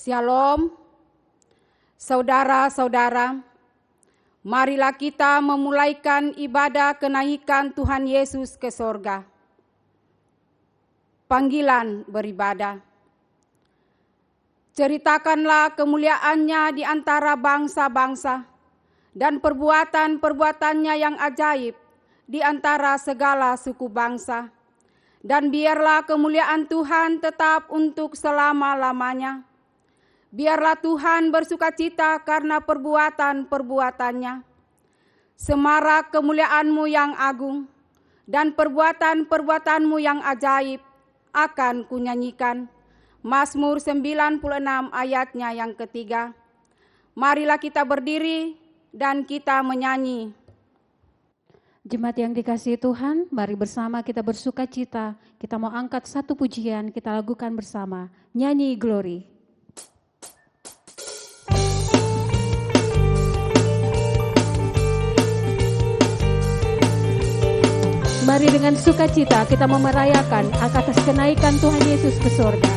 Shalom, saudara-saudara, marilah kita memulaikan ibadah kenaikan Tuhan Yesus ke sorga. Panggilan beribadah. Ceritakanlah kemuliaannya di antara bangsa-bangsa dan perbuatan-perbuatannya yang ajaib di antara segala suku bangsa. Dan biarlah kemuliaan Tuhan tetap untuk selama-lamanya. Biarlah Tuhan bersukacita karena perbuatan-perbuatannya. Semarak kemuliaan-Mu yang agung dan perbuatan-perbuatan-Mu yang ajaib akan kunyanyikan. Mazmur 96 ayatnya yang ketiga. Marilah kita berdiri dan kita menyanyi. Jemaat yang dikasihi Tuhan, mari bersama kita bersukacita. Kita mau angkat satu pujian, kita lakukan bersama. Nyanyi Glory. Mari dengan sukacita kita merayakan atas kenaikan Tuhan Yesus ke sorga.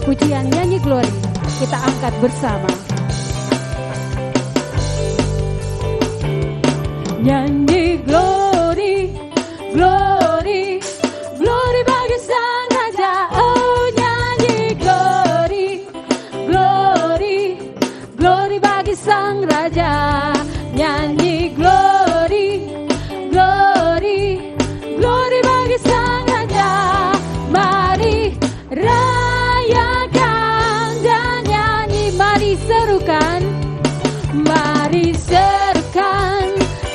Pujian nyanyi Glory kita angkat bersama. Nyanyi Glory, Glory, Glory bagi Sang Raja. Oh nyanyi Glory, Glory, Glory bagi Sang Raja. Nyanyi Glory, Glory, Glory bagi Sang Raja. Mari rayakan dan nyanyi. Mari serukan, mari serukan,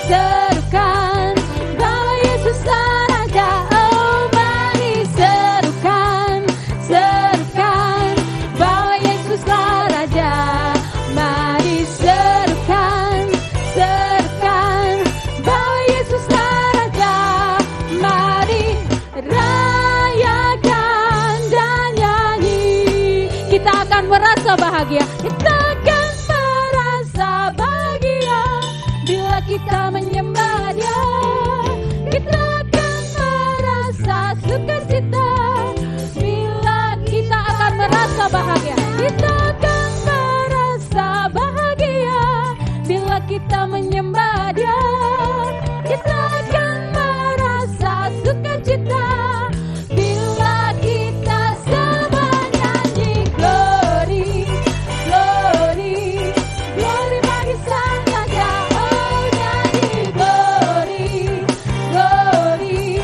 serukan bahwa Yesus Raja. Oh mari serukan, serukan bahwa Yesus Raja. Mari serukan, serukan bahwa Yesus Raja. Mari rayakan dan nyanyi. Kita akan merasa bahagia. Kita akan merasa bahagia bila kita menyembah Dia. Kita akan merasa sukacita bila kita akan merasa bahagia. Kita akan merasa bahagia bila kita menyembah Dia. Kita akan merasa sukacita bila kita semua nyanyi Glory, Glory, Glory bagi Sang Raja. Oh nyanyi Glory, Glory,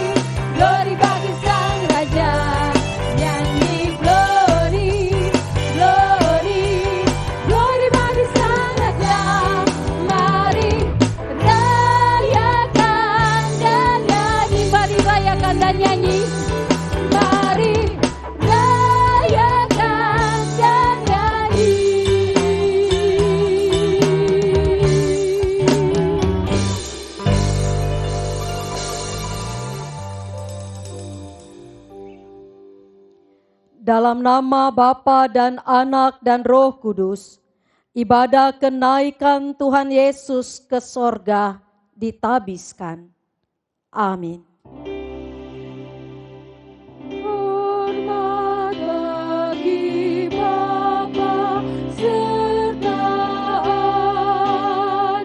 Glory bagi Sang Raja. Nyanyi Glory, Glory, Glory bagi Sang Raja. Mari rayakan dan nyanyi. Mari rayakan dan nyanyi. Mari rayakan dan nyanyi. Dalam nama Bapa dan Anak dan Roh Kudus, ibadah kenaikan Tuhan Yesus ke sorga ditabiskan. Amin. Hormat bagi Bapa serta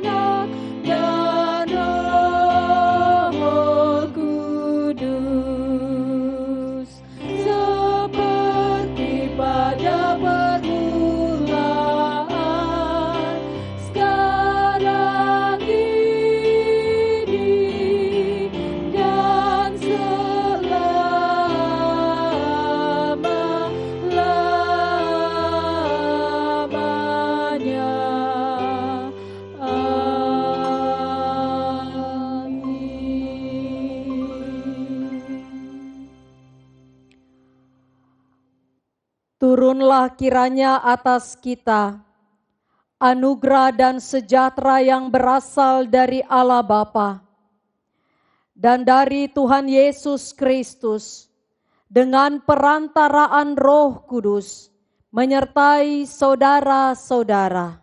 Anak dan Roh Kudus, seperti pada permulaan, sekarang ini dan selama-lamanya. Amin. Turunlah kiranya atas kita anugerah dan sejahtera yang berasal dari Allah Bapa dan dari Tuhan Yesus Kristus dengan perantaraan Roh Kudus menyertai saudara-saudara.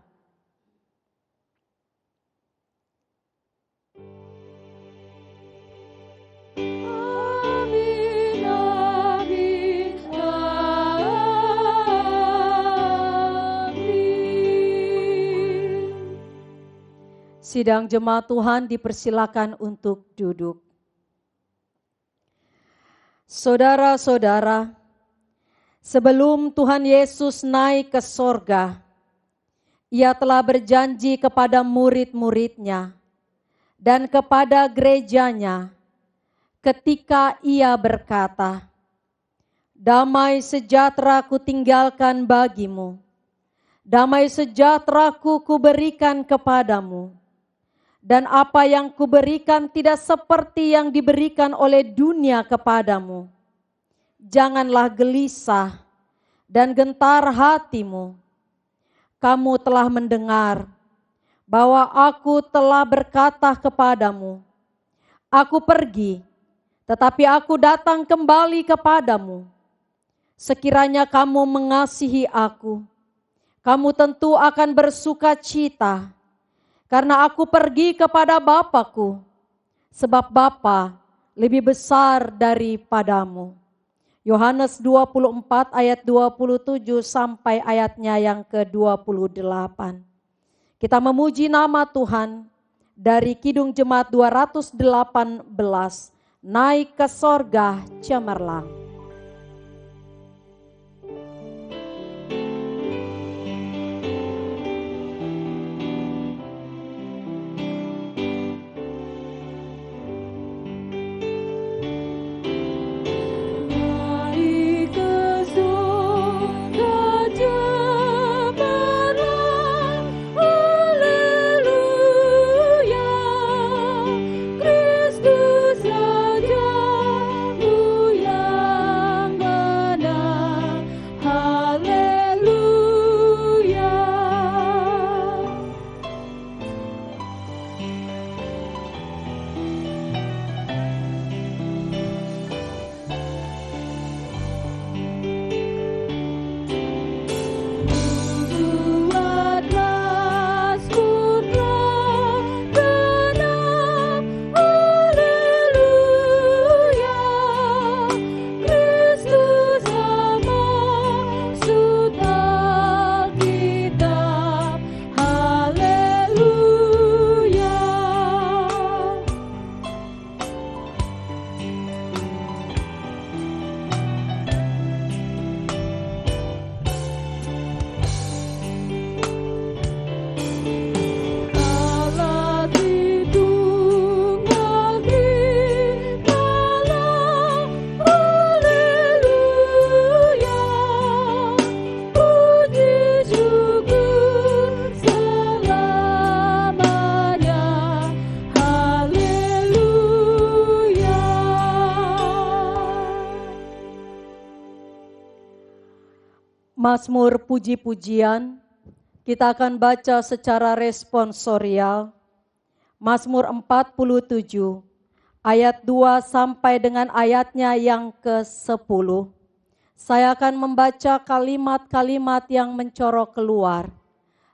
Amin, amin, amin. Sidang jemaat Tuhan dipersilakan untuk duduk. Saudara-saudara, sebelum Tuhan Yesus naik ke sorga, Ia telah berjanji kepada murid-muridnya dan kepada gerejanya ketika Ia berkata, "Damai sejahtera kutinggalkan bagimu, damai sejahtera kuberikan kepadamu. Dan apa yang kuberikan tidak seperti yang diberikan oleh dunia kepadamu. Janganlah gelisah dan gentar hatimu. Kamu telah mendengar bahwa aku telah berkata kepadamu, aku pergi, tetapi aku datang kembali kepadamu. Sekiranya kamu mengasihi aku, kamu tentu akan bersuka cita, karena aku pergi kepada Bapa-Ku, sebab Bapa lebih besar daripadamu." Yohanes 24 ayat 27 sampai ayatnya yang ke-28. Kita memuji nama Tuhan dari Kidung Jemaat 218, Naik ke Sorga Cemerlang. Mazmur puji-pujian, kita akan baca secara responsorial. Mazmur 47, ayat 2 sampai dengan ayatnya yang ke-10. Saya akan membaca kalimat-kalimat yang mencorok keluar,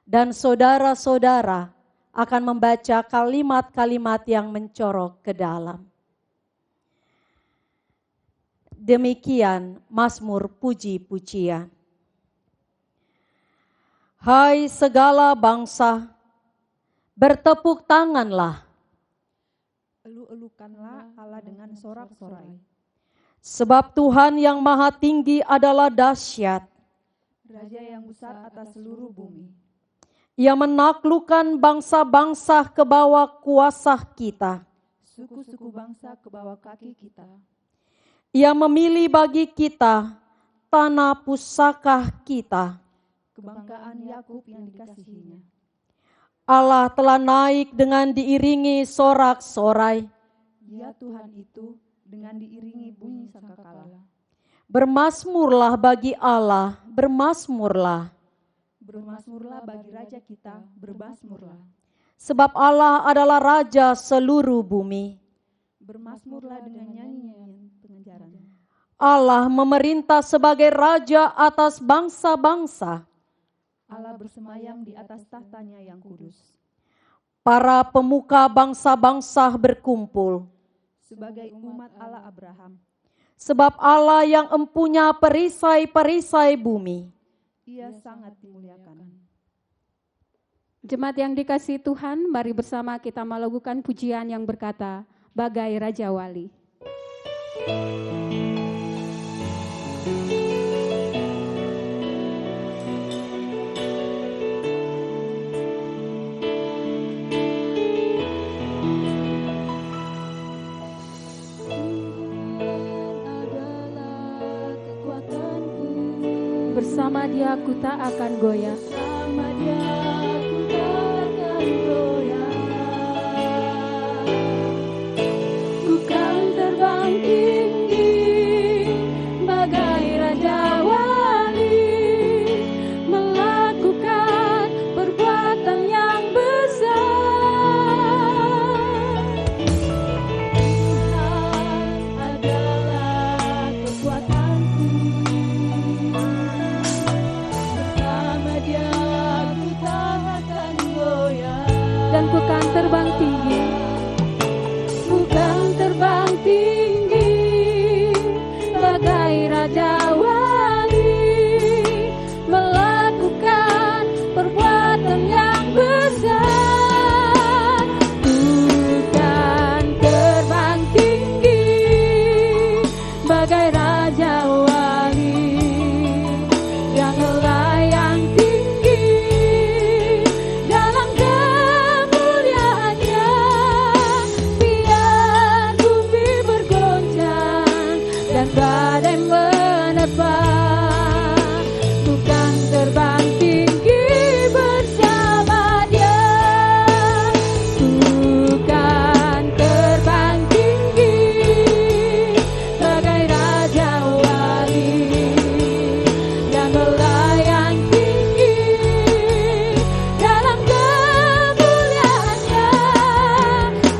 dan saudara-saudara akan membaca kalimat-kalimat yang mencorok ke dalam. Demikian Mazmur puji-pujian. Hai segala bangsa, bertepuk tanganlah. Elu-elukanlah Allah dengan sorak-sorai. Sebab Tuhan yang maha tinggi adalah dahsyat. Raja yang besar atas seluruh bumi. Ia menaklukkan bangsa-bangsa ke bawah kuasa kita. Suku-suku bangsa ke bawah kaki kita. Ia memilih bagi kita tanah pusaka kita. Kebanggaan Yakub yang dikasihinya. Allah telah naik dengan diiringi sorak-sorai. Ya Tuhan itu dengan diiringi bunyi sangkakala. Bermasmurlah bagi Allah, bermasmurlah. Bermasmurlah bagi Raja kita, bermasmurlah. Sebab Allah adalah Raja seluruh bumi. Bermasmurlah dengan nyanyian pengejaran. Allah memerintah sebagai Raja atas bangsa-bangsa. Allah bersemayam di atas tahtanya yang kudus. Para pemuka bangsa-bangsa berkumpul. Sebagai umat Allah Abraham. Sebab Allah yang empunya perisai-perisai bumi. Ia sangat dimuliakan. Jemaat yang dikasihi Tuhan, mari bersama kita melakukan pujian yang berkata, Bagai Raja Wali. Bersama Dia ku tak akan goyah. Bersama Dia ku tak akan goyah. Ku kan terbang tinggi bagai Raja Wali, melakukan perbuatan yang besar. Tuhan adalah kekuatanku. Dan ku kan terbang tinggi, ku kan terbang tinggi bagai Raja Wali, melakukan perbuatan yang besar. Ku kan terbang tinggi bagai Raja Wali yang melayang tinggi dalam kemuliaannya. Biar bumi bergoncang dan badai menerpa, bukan terbang tinggi bersama Dia. Bukan terbang tinggi bagai Raja Wali yang melayang tinggi dalam kemuliaannya.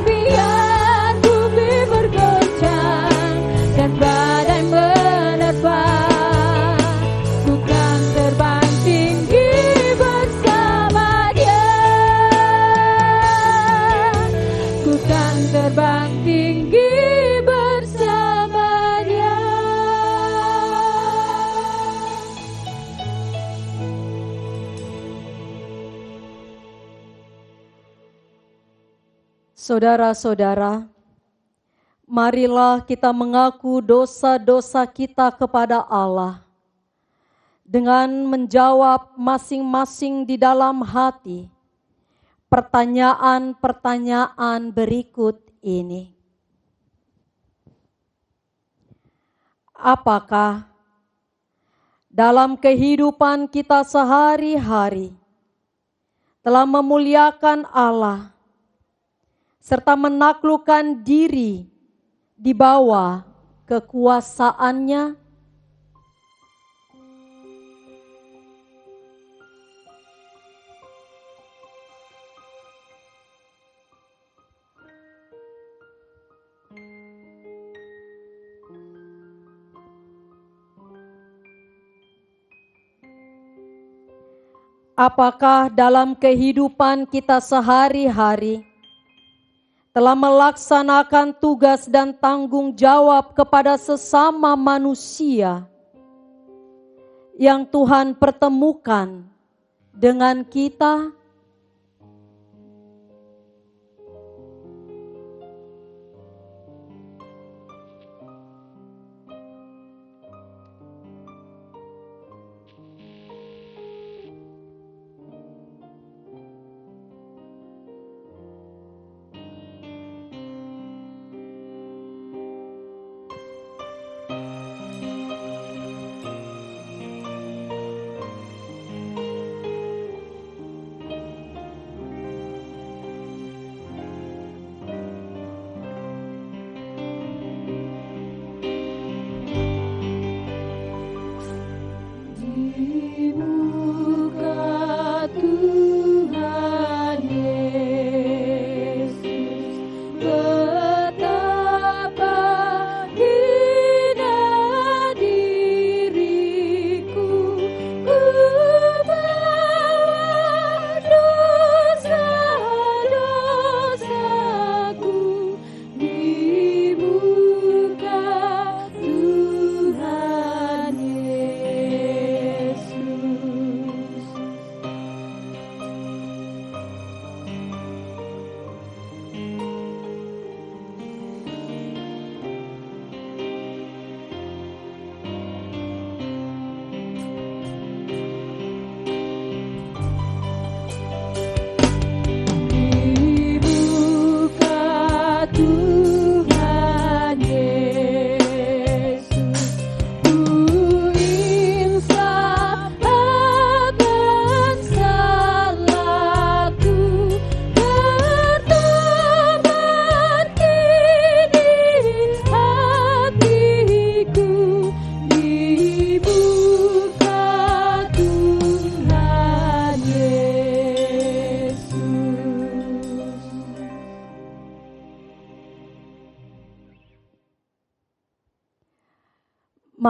Biar bumi bergoncang dan badai menerpa, bukan terbang tinggi bersama Dia. Bukan terbang tinggi bersama Dia. Saudara-saudara, marilah kita mengaku dosa-dosa kita kepada Allah dengan menjawab masing-masing di dalam hati pertanyaan-pertanyaan berikut ini. Apakah dalam kehidupan kita sehari-hari telah memuliakan Allah serta menaklukkan diri di bawah kekuasaannya? Apakah dalam kehidupan kita sehari-hari telah melaksanakan tugas dan tanggung jawab kepada sesama manusia yang Tuhan pertemukan dengan kita?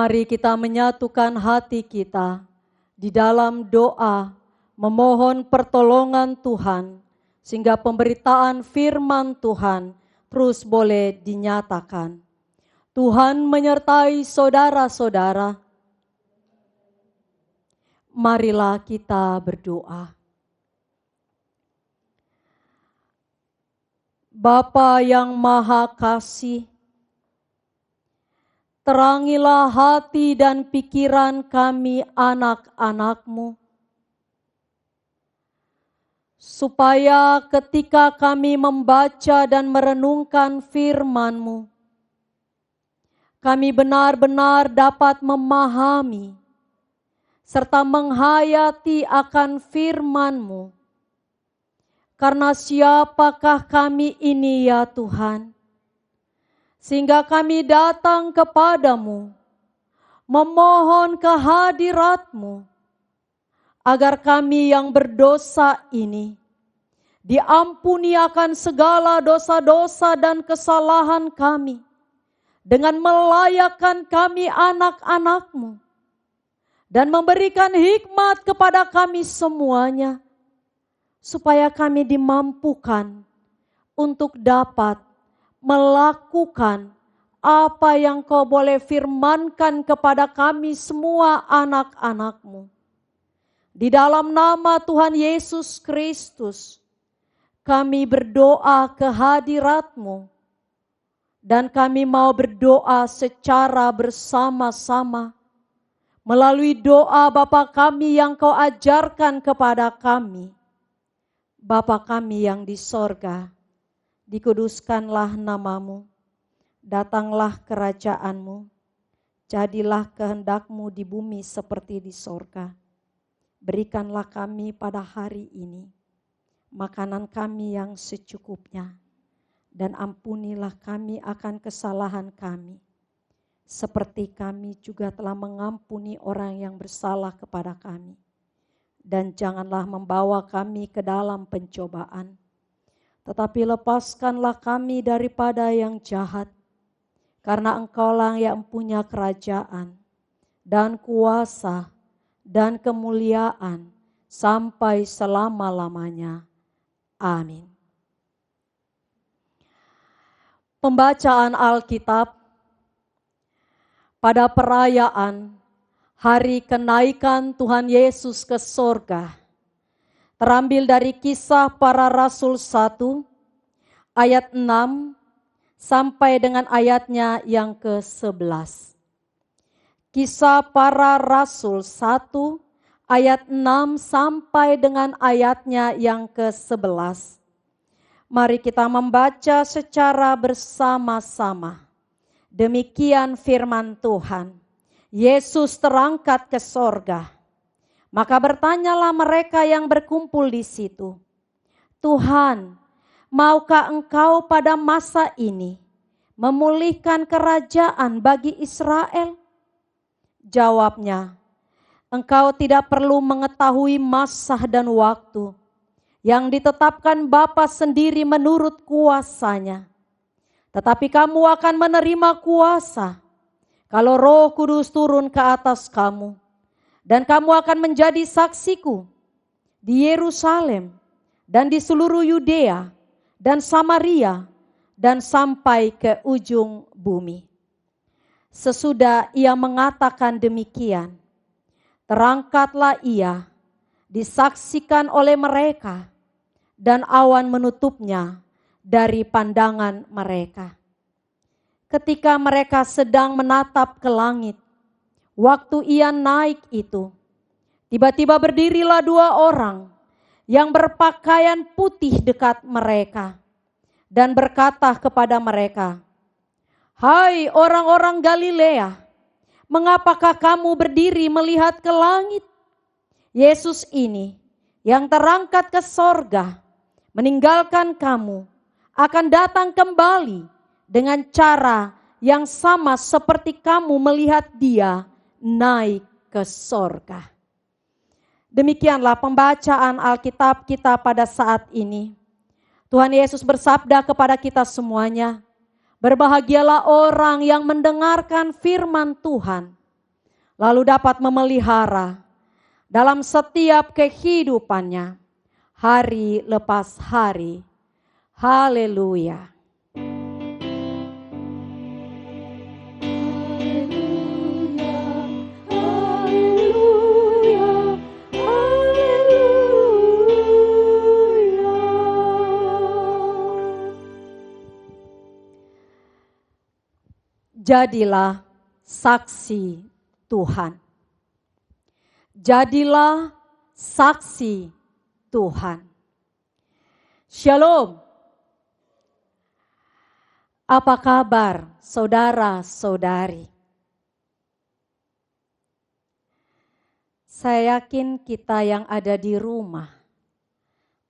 Mari kita menyatukan hati kita di dalam doa, memohon pertolongan Tuhan, sehingga pemberitaan firman Tuhan terus boleh dinyatakan. Tuhan menyertai saudara-saudara. Marilah kita berdoa. Bapa yang Maha Kasih, terangilah hati dan pikiran kami anak-anak-Mu, supaya ketika kami membaca dan merenungkan firman-Mu, kami benar-benar dapat memahami serta menghayati akan firman-Mu. Karena siapakah kami ini ya Tuhan, sehingga kami datang kepadamu, memohon kehadirat-Mu, agar kami yang berdosa ini diampuni akan segala dosa-dosa dan kesalahan kami, dengan melayakkan kami anak-anak-Mu, dan memberikan hikmat kepada kami semuanya, supaya kami dimampukan untuk dapat melakukan apa yang Kau boleh firmankan kepada kami semua anak-anak-Mu. Di dalam nama Tuhan Yesus Kristus, kami berdoa kehadirat-Mu, dan kami mau berdoa secara bersama-sama melalui doa Bapa kami yang Kau ajarkan kepada kami. Bapa kami yang di sorga, dikuduskanlah nama-Mu, datanglah kerajaan-Mu, jadilah kehendak-Mu di bumi seperti di sorga. Berikanlah kami pada hari ini makanan kami yang secukupnya, dan ampunilah kami akan kesalahan kami, seperti kami juga telah mengampuni orang yang bersalah kepada kami. Dan janganlah membawa kami ke dalam pencobaan, tetapi lepaskanlah kami daripada yang jahat, karena Engkaulah yang punya kerajaan dan kuasa dan kemuliaan sampai selama-lamanya. Amin. Pembacaan Alkitab pada perayaan Hari kenaikan Tuhan Yesus ke sorga, terambil dari Kisah Para Rasul 1 ayat 6 sampai dengan ayatnya yang ke-11. Kisah Para Rasul 1 ayat 6 sampai dengan ayatnya yang ke-11. Mari kita membaca secara bersama-sama. Demikian firman Tuhan. Yesus terangkat ke sorga. Maka bertanyalah mereka yang berkumpul di situ, Tuhan, maukah Engkau pada masa ini memulihkan kerajaan bagi Israel? Jawabnya, Engkau tidak perlu mengetahui masa dan waktu yang ditetapkan Bapa sendiri menurut kuasanya. Tetapi kamu akan menerima kuasa kalau Roh Kudus turun ke atas kamu, dan kamu akan menjadi saksiku di Yerusalem dan di seluruh Yudea dan Samaria dan sampai ke ujung bumi. Sesudah ia mengatakan demikian, terangkatlah ia, disaksikan oleh mereka, dan awan menutupnya dari pandangan mereka. Ketika mereka sedang menatap ke langit, waktu ia naik itu, tiba-tiba berdirilah 2 orang yang berpakaian putih dekat mereka dan berkata kepada mereka, Hai orang-orang Galilea, mengapakah kamu berdiri melihat ke langit? Yesus ini yang terangkat ke sorga, meninggalkan kamu, akan datang kembali dengan cara yang sama seperti kamu melihat dia naik ke sorga. Demikianlah pembacaan Alkitab kita pada saat ini. Tuhan Yesus bersabda kepada kita semuanya, berbahagialah orang yang mendengarkan firman Tuhan lalu dapat memelihara dalam setiap kehidupannya hari lepas hari. Haleluya. Jadilah saksi Tuhan. Jadilah saksi Tuhan. Shalom. Apa kabar saudara-saudari? Saya yakin kita yang ada di rumah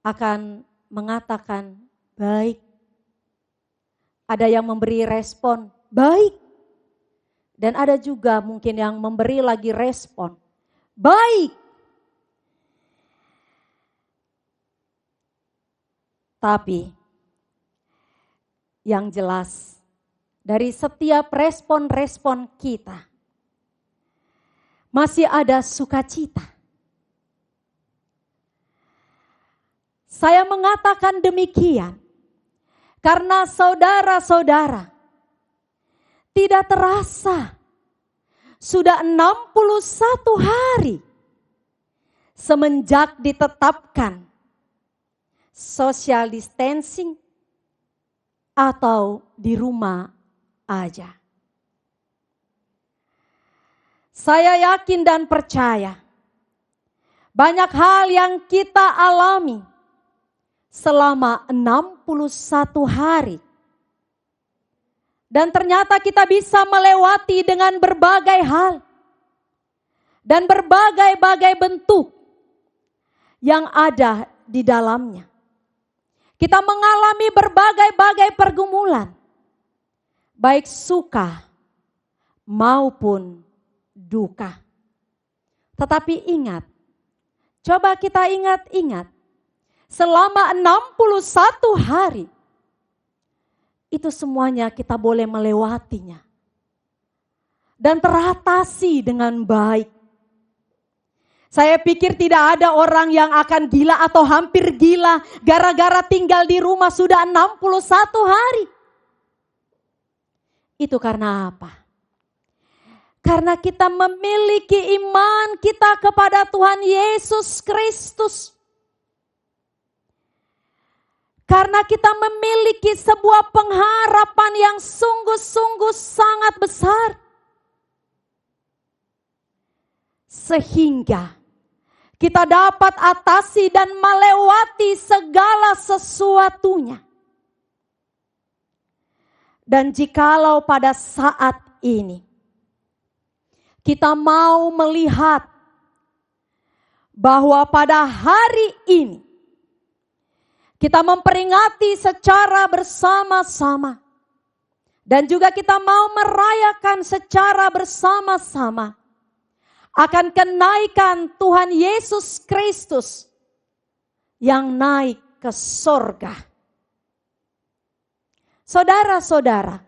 akan mengatakan baik. Ada yang memberi respon baik. Dan ada juga mungkin yang memberi lagi respon baik. Tapi yang jelas dari setiap respon-respon kita masih ada sukacita. Saya mengatakan demikian karena saudara-saudara tidak terasa sudah 61 hari semenjak ditetapkan social distancing atau di rumah aja. Saya yakin dan percaya banyak hal yang kita alami selama 61 hari. Dan ternyata kita bisa melewati dengan berbagai hal dan berbagai-bagai bentuk yang ada di dalamnya. Kita mengalami berbagai-bagai pergumulan, baik suka maupun duka. Tetapi ingat, coba kita ingat-ingat, selama 61 hari, itu semuanya kita boleh melewatinya. Dan teratasi dengan baik. Saya pikir tidak ada orang yang akan gila atau hampir gila gara-gara tinggal di rumah sudah 61 hari. Itu karena apa? Karena kita memiliki iman kita kepada Tuhan Yesus Kristus. Karena kita memiliki sebuah pengharapan yang sungguh-sungguh sangat besar. Sehingga kita dapat atasi dan melewati segala sesuatunya. Dan jikalau pada saat ini kita mau melihat bahwa pada hari ini kita memperingati secara bersama-sama. Dan juga kita mau merayakan secara bersama-sama akan kenaikan Tuhan Yesus Kristus yang naik ke sorga. Saudara-saudara,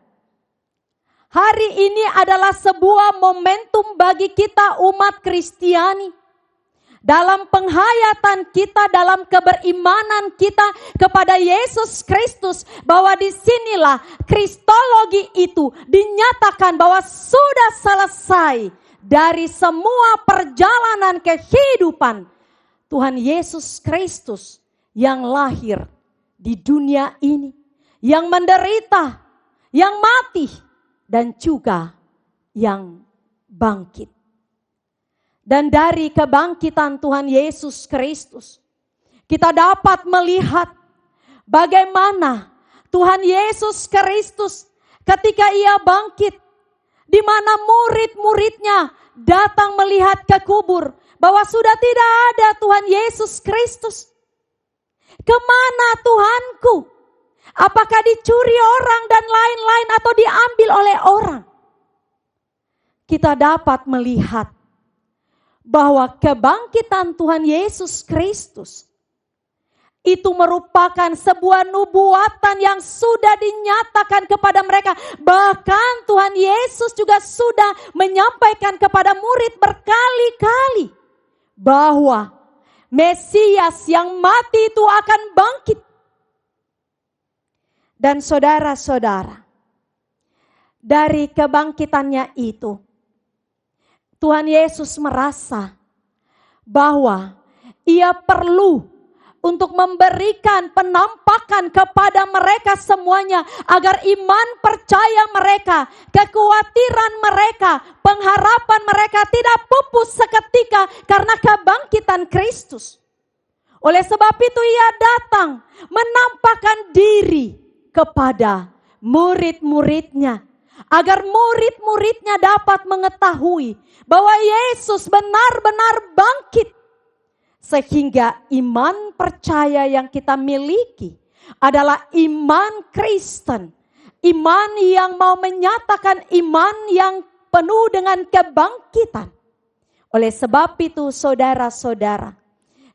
hari ini adalah sebuah momentum bagi kita umat Kristiani. Dalam penghayatan kita, dalam keberimanan kita kepada Yesus Kristus, bahwa disinilah kristologi itu dinyatakan bahwa sudah selesai dari semua perjalanan kehidupan Tuhan Yesus Kristus yang lahir di dunia ini, yang menderita, yang mati, dan juga yang bangkit. Dan dari kebangkitan Tuhan Yesus Kristus, kita dapat melihat bagaimana Tuhan Yesus Kristus ketika ia bangkit, di mana murid-muridnya datang melihat ke kubur, bahwa sudah tidak ada Tuhan Yesus Kristus. Kemana Tuhanku? Apakah dicuri orang dan lain-lain atau diambil oleh orang? Kita dapat melihat bahwa kebangkitan Tuhan Yesus Kristus Itu merupakan sebuah nubuatan yang sudah dinyatakan kepada mereka. Bahkan Tuhan Yesus juga sudah menyampaikan kepada murid berkali-kali bahwa Mesias yang mati itu akan bangkit. Dan saudara-saudara, dari kebangkitannya itu, Tuhan Yesus merasa bahwa Ia perlu untuk memberikan penampakan kepada mereka semuanya, agar iman percaya mereka, kekhawatiran mereka, pengharapan mereka tidak pupus seketika karena kebangkitan Kristus. Oleh sebab itu Ia datang menampakkan diri kepada murid-muridnya, agar murid-muridnya dapat mengetahui bahwa Yesus benar-benar bangkit. Sehingga iman percaya yang kita miliki adalah iman Kristen. Iman yang mau menyatakan iman yang penuh dengan kebangkitan. Oleh sebab itu saudara-saudara,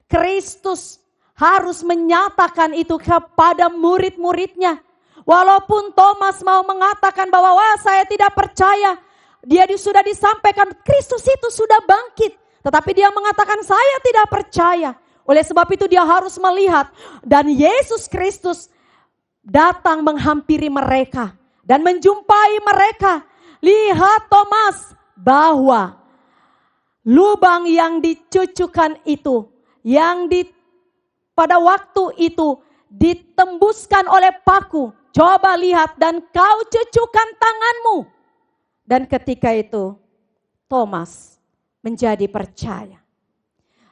Kristus harus menyatakan itu kepada murid-muridnya. Walaupun Thomas mau mengatakan bahwa saya tidak percaya. Dia sudah disampaikan Kristus itu sudah bangkit. Tetapi dia mengatakan saya tidak percaya. Oleh sebab itu dia harus melihat. Dan Yesus Kristus datang menghampiri mereka. Dan menjumpai mereka. Lihat Thomas, bahwa lubang yang dicucukkan itu. Yang pada waktu itu ditembuskan oleh paku. Coba lihat dan kau cucukkan tanganmu. Dan ketika itu Thomas menjadi percaya.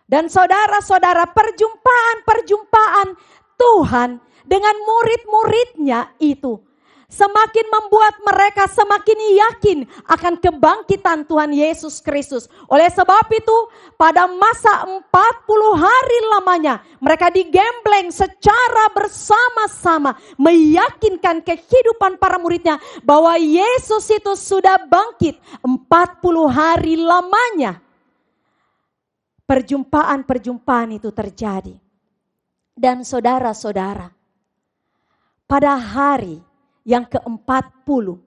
Dan saudara-saudara, perjumpaan Tuhan dengan murid-muridnya itu semakin membuat mereka semakin yakin akan kebangkitan Tuhan Yesus Kristus. Oleh sebab itu pada masa 40 hari lamanya mereka digembleng secara bersama-sama meyakinkan kehidupan para muridnya bahwa Yesus itu sudah bangkit 40 hari lamanya. Perjumpaan-perjumpaan itu terjadi. Dan saudara-saudara, pada hari yang ke-40,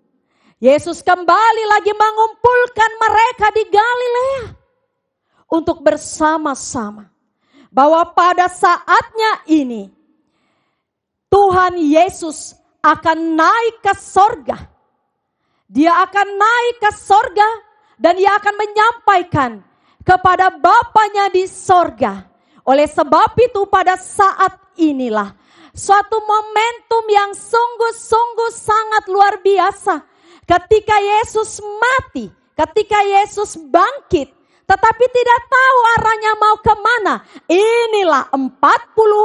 Yesus kembali lagi mengumpulkan mereka di Galilea untuk bersama-sama. Bahwa pada saatnya ini Tuhan Yesus akan naik ke sorga. Dia akan naik ke sorga dan Dia akan menyampaikan kepada Bapanya di sorga. Oleh sebab itu pada saat inilah suatu momentum yang sungguh-sungguh sangat luar biasa. Ketika Yesus mati, ketika Yesus bangkit, tetapi tidak tahu arahnya mau kemana. Inilah 40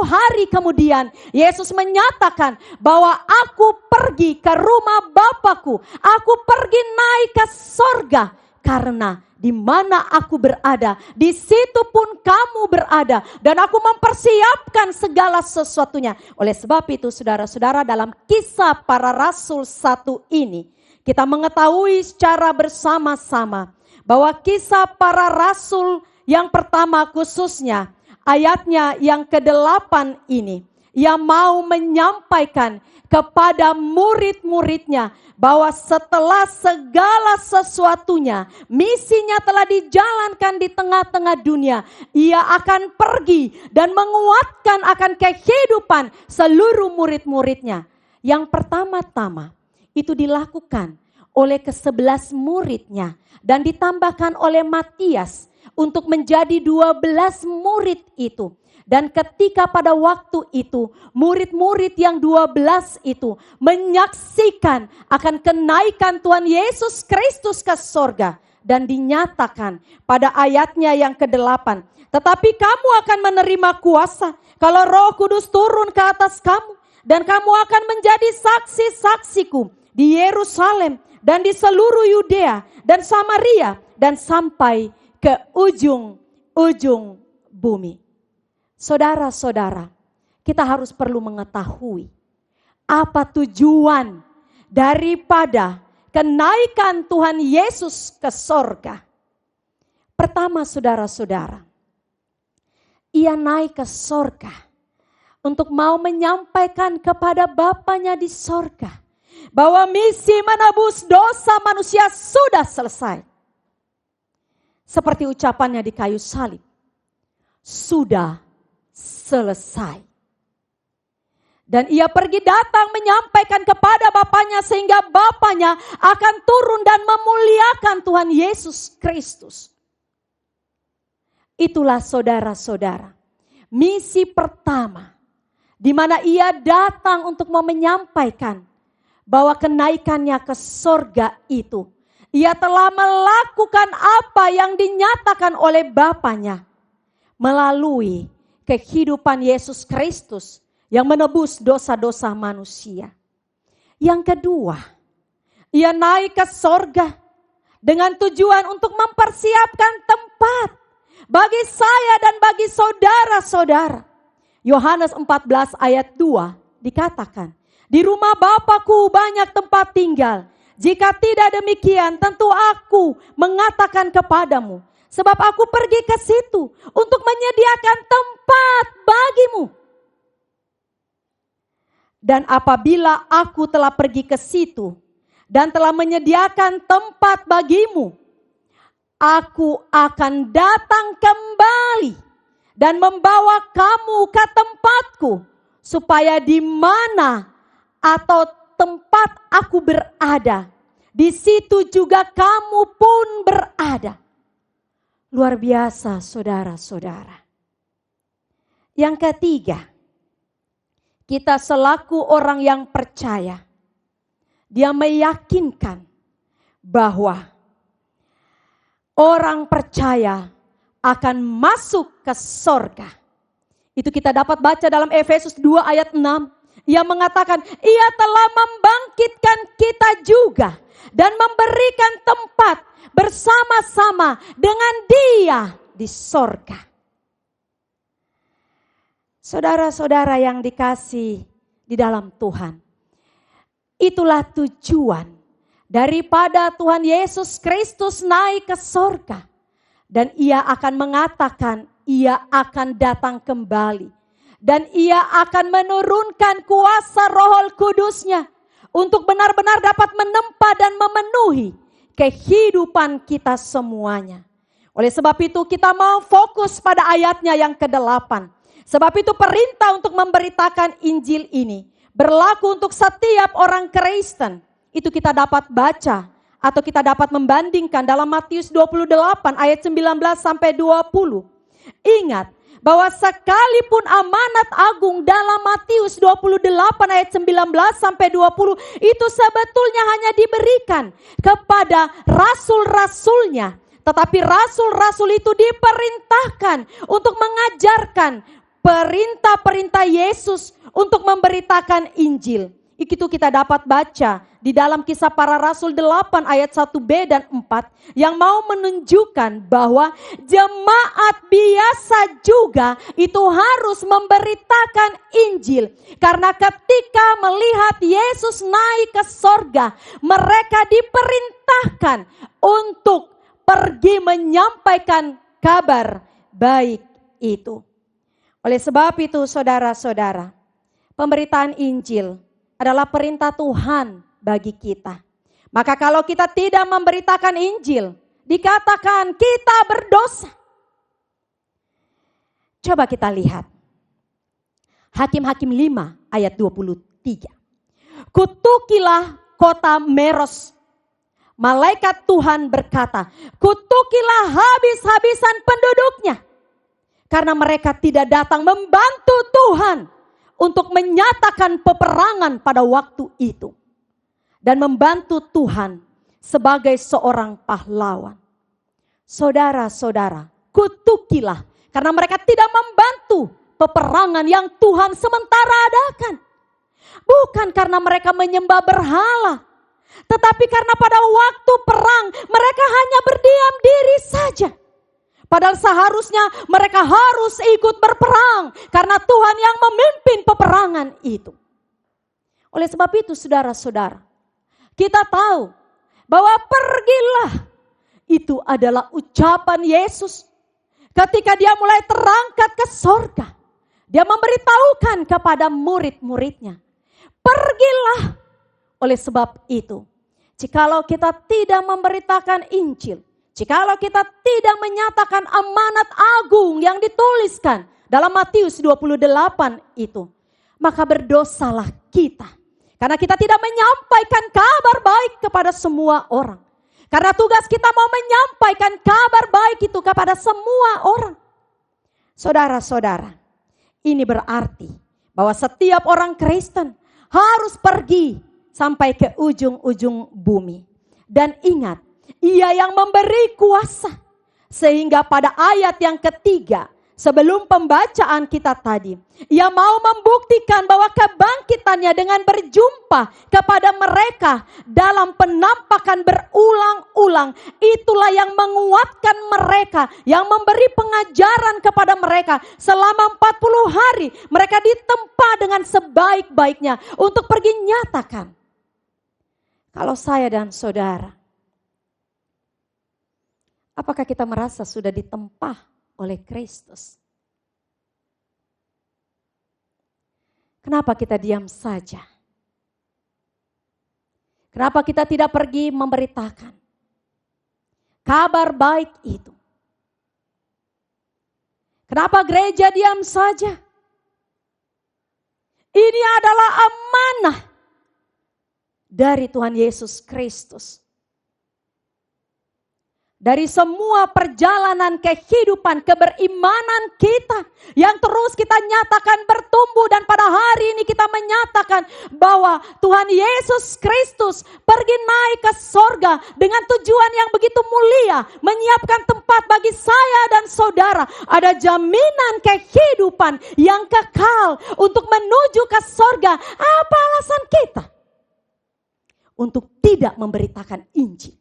hari kemudian Yesus menyatakan bahwa aku pergi ke rumah Bapakku. Aku pergi naik ke sorga. Karena di mana aku berada, di situ pun kamu berada. Dan aku mempersiapkan segala sesuatunya. Oleh sebab itu saudara-saudara, dalam Kisah Para Rasul 1 ini, kita mengetahui secara bersama-sama bahwa Kisah Para Rasul yang pertama khususnya ayatnya yang ke-8 ini, yang mau menyampaikan kepada murid-muridnya bahwa setelah segala sesuatunya, misinya telah dijalankan di tengah-tengah dunia, ia akan pergi dan menguatkan akan kehidupan seluruh murid-muridnya. Yang pertama-tama itu dilakukan oleh ke-11 muridnya dan ditambahkan oleh Matias untuk menjadi 12 murid itu. Dan ketika pada waktu itu murid-murid yang 12 itu menyaksikan akan kenaikan Tuhan Yesus Kristus ke sorga. Dan dinyatakan pada ayatnya yang ke-8. Tetapi kamu akan menerima kuasa kalau Roh Kudus turun ke atas kamu. Dan kamu akan menjadi saksi-saksiku di Yerusalem dan di seluruh Yudea dan Samaria dan sampai ke ujung-ujung bumi. Saudara-saudara, kita harus perlu mengetahui apa tujuan daripada kenaikan Tuhan Yesus ke sorga. Pertama saudara-saudara, ia naik ke sorga untuk mau menyampaikan kepada Bapanya di sorga bahwa misi menebus dosa manusia sudah selesai. Seperti ucapannya di kayu salib, sudah selesai. Dan ia pergi datang menyampaikan kepada Bapanya sehingga Bapanya akan turun dan memuliakan Tuhan Yesus Kristus. Itulah saudara-saudara, misi pertama di mana ia datang untuk mau menyampaikan bahwa kenaikannya ke sorga itu, ia telah melakukan apa yang dinyatakan oleh Bapanya melalui kehidupan Yesus Kristus yang menebus dosa-dosa manusia. Yang kedua, ia naik ke sorga dengan tujuan untuk mempersiapkan tempat bagi saya dan bagi saudara-saudara. Yohanes 14 ayat 2 dikatakan, di rumah Bapa-Ku banyak tempat tinggal. Jika tidak demikian, tentu aku mengatakan kepadamu, sebab aku pergi ke situ untuk menyediakan tempat bagimu. Dan apabila aku telah pergi ke situ dan telah menyediakan tempat bagimu, aku akan datang kembali dan membawa kamu ke tempatku, supaya di mana atau tempat aku berada, di situ juga kamu pun berada. Luar biasa saudara-saudara. Yang ketiga, kita selaku orang yang percaya, dia meyakinkan bahwa orang percaya akan masuk ke sorga. Itu kita dapat baca dalam Efesus 2 ayat 6. Ia mengatakan, ia telah membangkitkan kita juga dan memberikan tempat bersama-sama dengan Dia di sorga. Saudara-saudara yang dikasih di dalam Tuhan, itulah tujuan daripada Tuhan Yesus Kristus naik ke sorga. Dan ia akan mengatakan, ia akan datang kembali. Dan ia akan menurunkan kuasa Roh Kudus-Nya untuk benar-benar dapat menempa dan memenuhi kehidupan kita semuanya. Oleh sebab itu kita mau fokus pada ayatnya yang ke-8. Sebab itu perintah untuk memberitakan Injil ini berlaku untuk setiap orang Kristen. Itu kita dapat baca atau kita dapat membandingkan dalam Matius 28 ayat 19 sampai 20. Ingat bahwa sekalipun amanat agung dalam Matius 28 ayat 19 sampai 20 itu sebetulnya hanya diberikan kepada rasul-rasulnya. Tetapi rasul-rasul itu diperintahkan untuk mengajarkan perintah-perintah Yesus untuk memberitakan Injil. Itu kita dapat baca di dalam Kisah Para Rasul 8 ayat 1b dan 4 yang mau menunjukkan bahwa jemaat biasa juga itu harus memberitakan Injil. Karena ketika melihat Yesus naik ke sorga, mereka diperintahkan untuk pergi menyampaikan kabar baik itu. Oleh sebab itu saudara-saudara, pemberitaan Injil adalah perintah Tuhan bagi kita. Maka kalau kita tidak memberitakan Injil, dikatakan kita berdosa. Coba kita lihat. Hakim-Hakim 5 ayat 23. Kutukilah kota Meros. Malaikat Tuhan berkata, kutukilah habis-habisan penduduknya. Karena mereka tidak datang membantu Tuhan untuk menyatakan peperangan pada waktu itu. Dan membantu Tuhan sebagai seorang pahlawan. Saudara-saudara, kutukilah. Karena mereka tidak membantu peperangan yang Tuhan sementara adakan. Bukan karena mereka menyembah berhala. Tetapi karena pada waktu perang mereka hanya berdiam diri saja. Padahal seharusnya mereka harus ikut berperang. Karena Tuhan yang memimpin peperangan itu. Oleh sebab itu saudara-saudara, kita tahu bahwa pergilah itu adalah ucapan Yesus. Ketika dia mulai terangkat ke sorga. Dia memberitahukan kepada murid-muridnya, pergilah. Oleh sebab itu, jikalau kita tidak memberitakan Injil, jikalau kita tidak menyatakan amanat agung yang dituliskan dalam Matius 28 itu, maka berdosalah kita. Karena kita tidak menyampaikan kabar baik kepada semua orang. Karena tugas kita mau menyampaikan kabar baik itu kepada semua orang. Saudara-saudara, ini berarti bahwa setiap orang Kristen harus pergi sampai ke ujung-ujung bumi. Dan ingat, Ia yang memberi kuasa. Sehingga pada ayat yang ketiga, sebelum pembacaan kita tadi, Ia mau membuktikan bahwa kebangkitannya dengan berjumpa kepada mereka dalam penampakan berulang-ulang. Itulah yang menguatkan mereka, yang memberi pengajaran kepada mereka. Selama 40 hari mereka ditempa dengan sebaik-baiknya untuk pergi nyatakan. Kalau saya dan saudara, apakah kita merasa sudah ditempa oleh Kristus? Kenapa kita diam saja? Kenapa kita tidak pergi memberitakan kabar baik itu? Kenapa gereja diam saja? Ini adalah amanah dari Tuhan Yesus Kristus. Dari semua perjalanan kehidupan keberimanan kita yang terus kita nyatakan bertumbuh, dan pada hari ini kita menyatakan bahwa Tuhan Yesus Kristus pergi naik ke sorga dengan tujuan yang begitu mulia, menyiapkan tempat bagi saya dan saudara. Ada jaminan kehidupan yang kekal untuk menuju ke sorga. Apa alasan kita untuk tidak memberitakan Injil?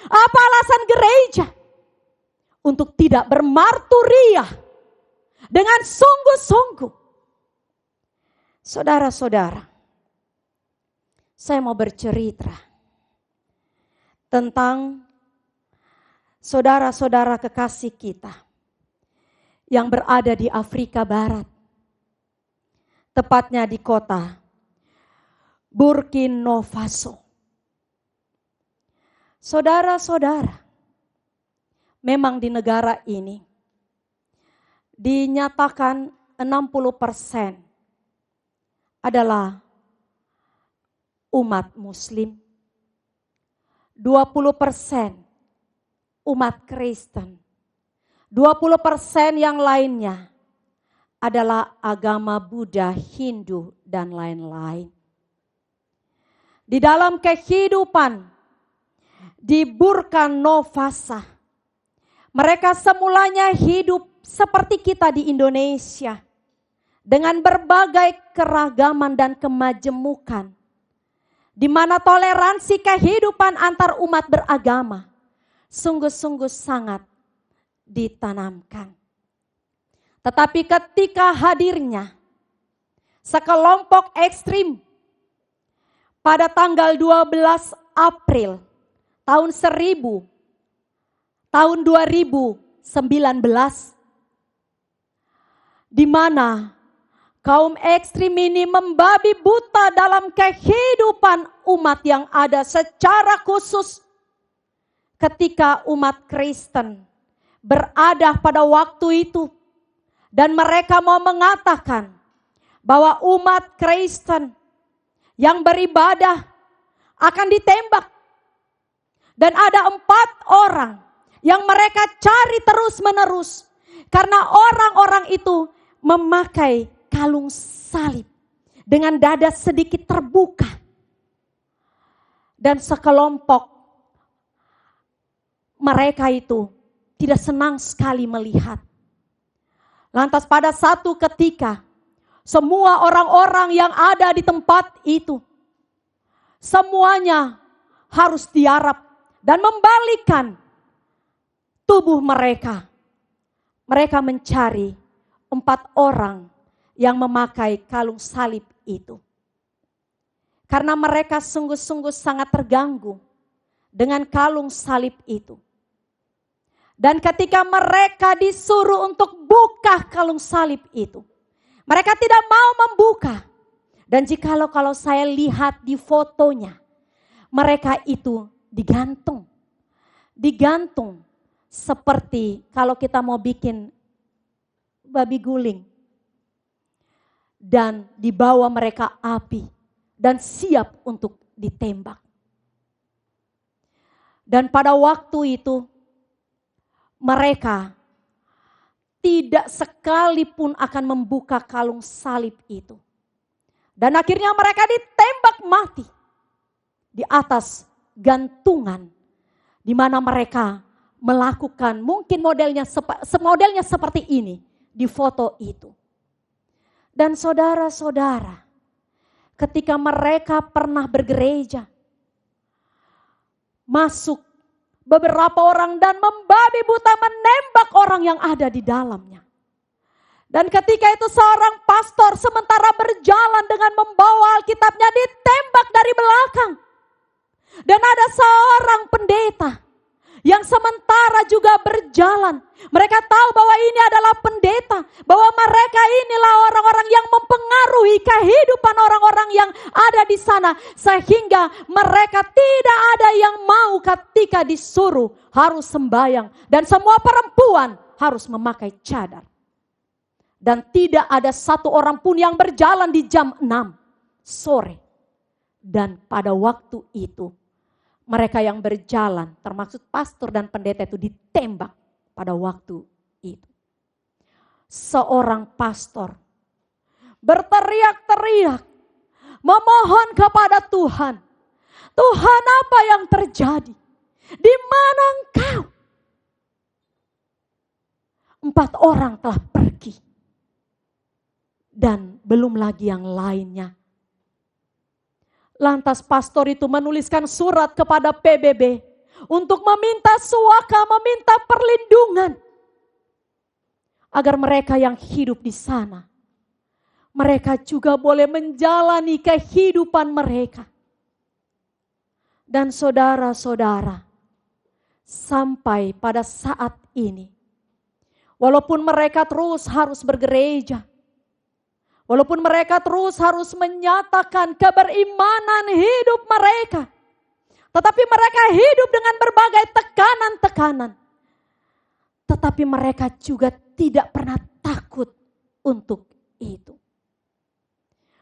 Apa alasan gereja untuk tidak bermarturia dengan sungguh-sungguh? Saudara-saudara, saya mau bercerita tentang saudara-saudara kekasih kita yang berada di Afrika Barat, tepatnya di kota Burkina Faso. Saudara-saudara, memang di negara ini dinyatakan 60% adalah umat Muslim, 20% umat Kristen, 20% yang lainnya adalah agama Buddha, Hindu, dan lain-lain. Di dalam kehidupan di Burkina Faso, mereka semulanya hidup seperti kita di Indonesia, dengan berbagai keragaman dan kemajemukan, di mana toleransi kehidupan antar umat beragama sungguh-sungguh sangat ditanamkan. Tetapi ketika hadirnya sekelompok ekstrim pada tanggal 12 April tahun 2019, di mana kaum ekstrim ini membabi buta dalam kehidupan umat yang ada, secara khusus ketika umat Kristen berada pada waktu itu, dan mereka mau mengatakan bahwa umat Kristen yang beribadah akan ditembak. Dan ada 4 orang yang mereka cari terus-menerus, karena orang-orang itu memakai kalung salib dengan dada sedikit terbuka. Dan sekelompok mereka itu tidak senang sekali melihat. Lantas pada satu ketika, semua orang-orang yang ada di tempat itu, semuanya harus diarap dan membalikkan tubuh mereka. Mereka mencari 4 orang yang memakai kalung salib itu. Karena mereka sungguh-sungguh sangat terganggu dengan kalung salib itu. Dan ketika mereka disuruh untuk buka kalung salib itu, Mereka tidak mau membuka. Dan kalau saya lihat di fotonya, mereka itu digantung. Digantung seperti kalau kita mau bikin babi guling. Dan dibawa mereka api dan siap untuk ditembak. Dan pada waktu itu mereka tidak sekalipun akan membuka kalung salib itu. Dan akhirnya mereka ditembak mati di atas gantungan, di mana mereka melakukan mungkin modelnya seperti ini di foto itu. Dan saudara-saudara, ketika mereka pernah bergereja, masuk beberapa orang dan membabi buta menembak orang yang ada di dalamnya. Dan ketika itu seorang pastor sementara berjalan dengan membawa Alkitabnya ditembak dari belakang. Dan ada seorang pendeta yang sementara juga berjalan. Mereka tahu bahwa ini adalah pendeta, bahwa mereka inilah orang-orang yang mempengaruhi kehidupan orang-orang yang ada di sana. Sehingga mereka tidak ada yang mau ketika disuruh harus sembahyang. Dan semua perempuan harus memakai cadar. Dan tidak ada satu orang pun yang berjalan di jam 6 sore. Dan pada waktu itu mereka yang berjalan, termasuk pastor dan pendeta itu ditembak pada waktu itu. Seorang pastor berteriak-teriak, memohon kepada Tuhan. Tuhan, apa yang terjadi? Di mana engkau? 4 orang telah pergi. Dan belum lagi yang lainnya. Lantas pastor itu menuliskan surat kepada PBB untuk meminta suaka, meminta perlindungan. Agar mereka yang hidup di sana, mereka juga boleh menjalani kehidupan mereka. Dan saudara-saudara, sampai pada saat ini, walaupun mereka terus harus bergereja, walaupun mereka terus harus menyatakan keberimanan hidup mereka. Tetapi mereka hidup dengan berbagai tekanan-tekanan. Tetapi mereka juga tidak pernah takut untuk itu.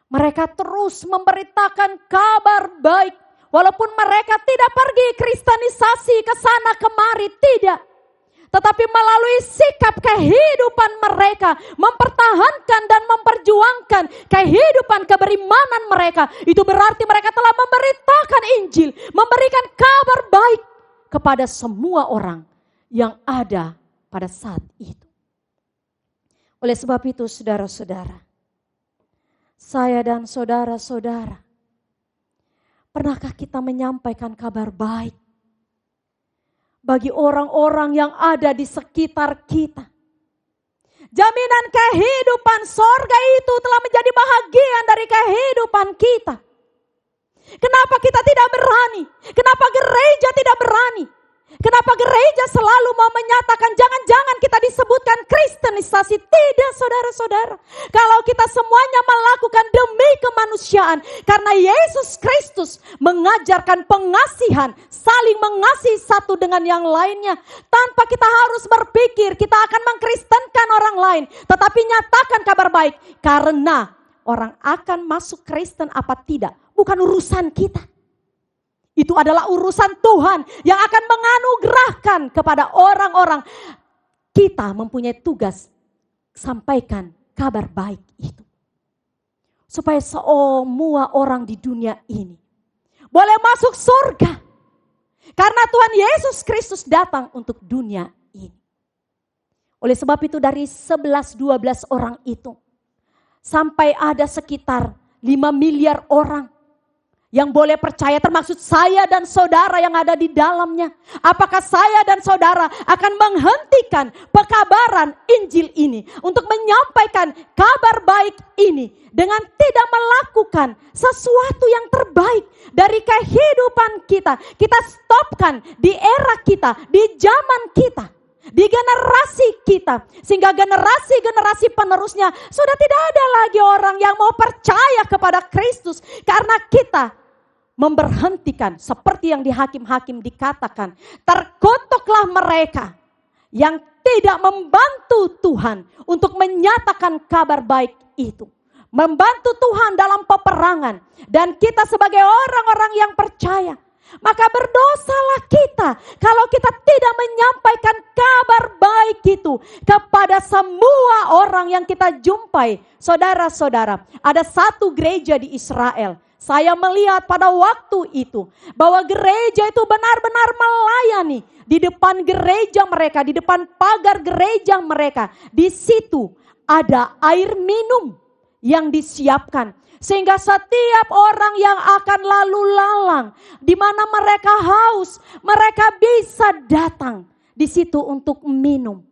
Mereka terus memberitakan kabar baik. Walaupun mereka tidak pergi kristenisasi ke sana kemari, tidak. Tetapi melalui sikap kehidupan mereka, mempertahankan dan memperjuangkan kehidupan keberimanan mereka. Itu berarti mereka telah memberitakan Injil, memberikan kabar baik kepada semua orang yang ada pada saat itu. Oleh sebab itu saudara-saudara, saya dan saudara-saudara, pernahkah kita menyampaikan kabar baik bagi orang-orang yang ada di sekitar kita? Jaminan kehidupan sorga itu telah menjadi bahagian dari kehidupan kita. Kenapa kita tidak berani? Kenapa gereja tidak berani? Kenapa gereja selalu mau menyatakan jangan-jangan kita disebutkan kristenisasi? Tidak, saudara-saudara. Kalau kita semuanya melakukan demi kemanusiaan, karena Yesus Kristus mengajarkan pengasihan, saling mengasihi satu dengan yang lainnya. Tanpa kita harus berpikir kita akan mengkristenkan orang lain, tetapi nyatakan kabar baik. Karena orang akan masuk Kristen apa tidak, bukan urusan kita. Itu adalah urusan Tuhan yang akan menganugerahkan kepada orang-orang. Kita mempunyai tugas sampaikan kabar baik itu. Supaya semua orang di dunia ini boleh masuk surga. Karena Tuhan Yesus Kristus datang untuk dunia ini. Oleh sebab itu dari 11-12 orang itu, sampai ada sekitar 5 miliar orang yang boleh percaya, termasuk saya dan saudara yang ada di dalamnya. Apakah saya dan saudara akan menghentikan pekabaran Injil ini untuk menyampaikan kabar baik ini dengan tidak melakukan sesuatu yang terbaik dari kehidupan kita? Kita stopkan di era kita, di zaman kita. di generasi kita. Sehingga generasi-generasi penerusnya sudah tidak ada lagi orang yang mau percaya kepada Kristus. Karena kita memberhentikan seperti yang di Hakim-Hakim dikatakan. Terkutuklah mereka yang tidak membantu Tuhan untuk menyatakan kabar baik itu. Membantu Tuhan dalam peperangan. Dan kita sebagai orang-orang yang percaya, maka berdosalah kita kalau kita tidak menyampaikan kabar baik itu kepada semua orang yang kita jumpai. Saudara-saudara, ada satu gereja di Israel. Saya melihat pada waktu itu bahwa gereja itu benar-benar melayani. Di depan gereja mereka, di depan pagar gereja mereka, di situ ada air minum yang disiapkan. Sehingga setiap orang yang akan lalu lalang, di mana mereka haus, mereka bisa datang di situ untuk minum.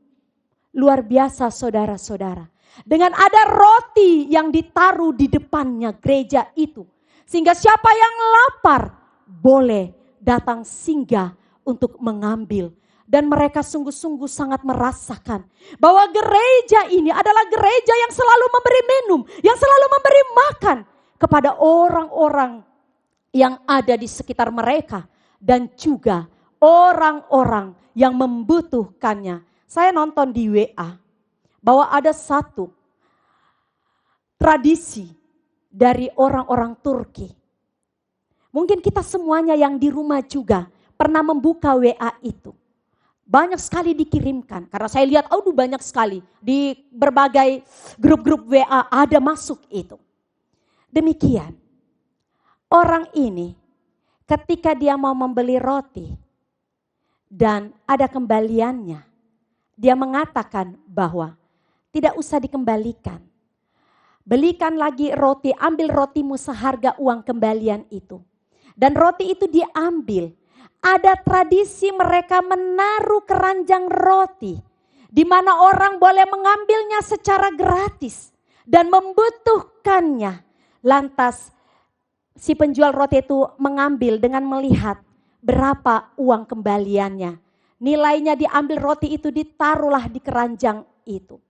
Luar biasa saudara-saudara. Dengan ada roti yang ditaruh di depannya gereja itu. Sehingga siapa yang lapar boleh datang singgah untuk mengambil. Dan mereka sungguh-sungguh sangat merasakan bahwa gereja ini adalah gereja yang selalu memberi minum, yang selalu memberi makan kepada orang-orang yang ada di sekitar mereka. Dan juga orang-orang yang membutuhkannya. Saya nonton di WA bahwa ada satu tradisi dari orang-orang Turki. Mungkin kita semuanya yang di rumah juga pernah membuka WA itu. Banyak sekali dikirimkan. Karena saya lihat, banyak sekali. Di berbagai grup-grup WA ada masuk itu. Demikian. Orang ini ketika dia mau membeli roti. Dan ada kembaliannya. Dia mengatakan bahwa tidak usah dikembalikan. Belikan lagi roti, ambil rotimu seharga uang kembalian itu. Dan roti itu diambil. Ada tradisi mereka menaruh keranjang roti. Di mana orang boleh mengambilnya secara gratis. Dan membutuhkannya. Lantas si penjual roti itu mengambil dengan melihat berapa uang kembaliannya. Nilainya diambil roti itu ditaruhlah di keranjang itu.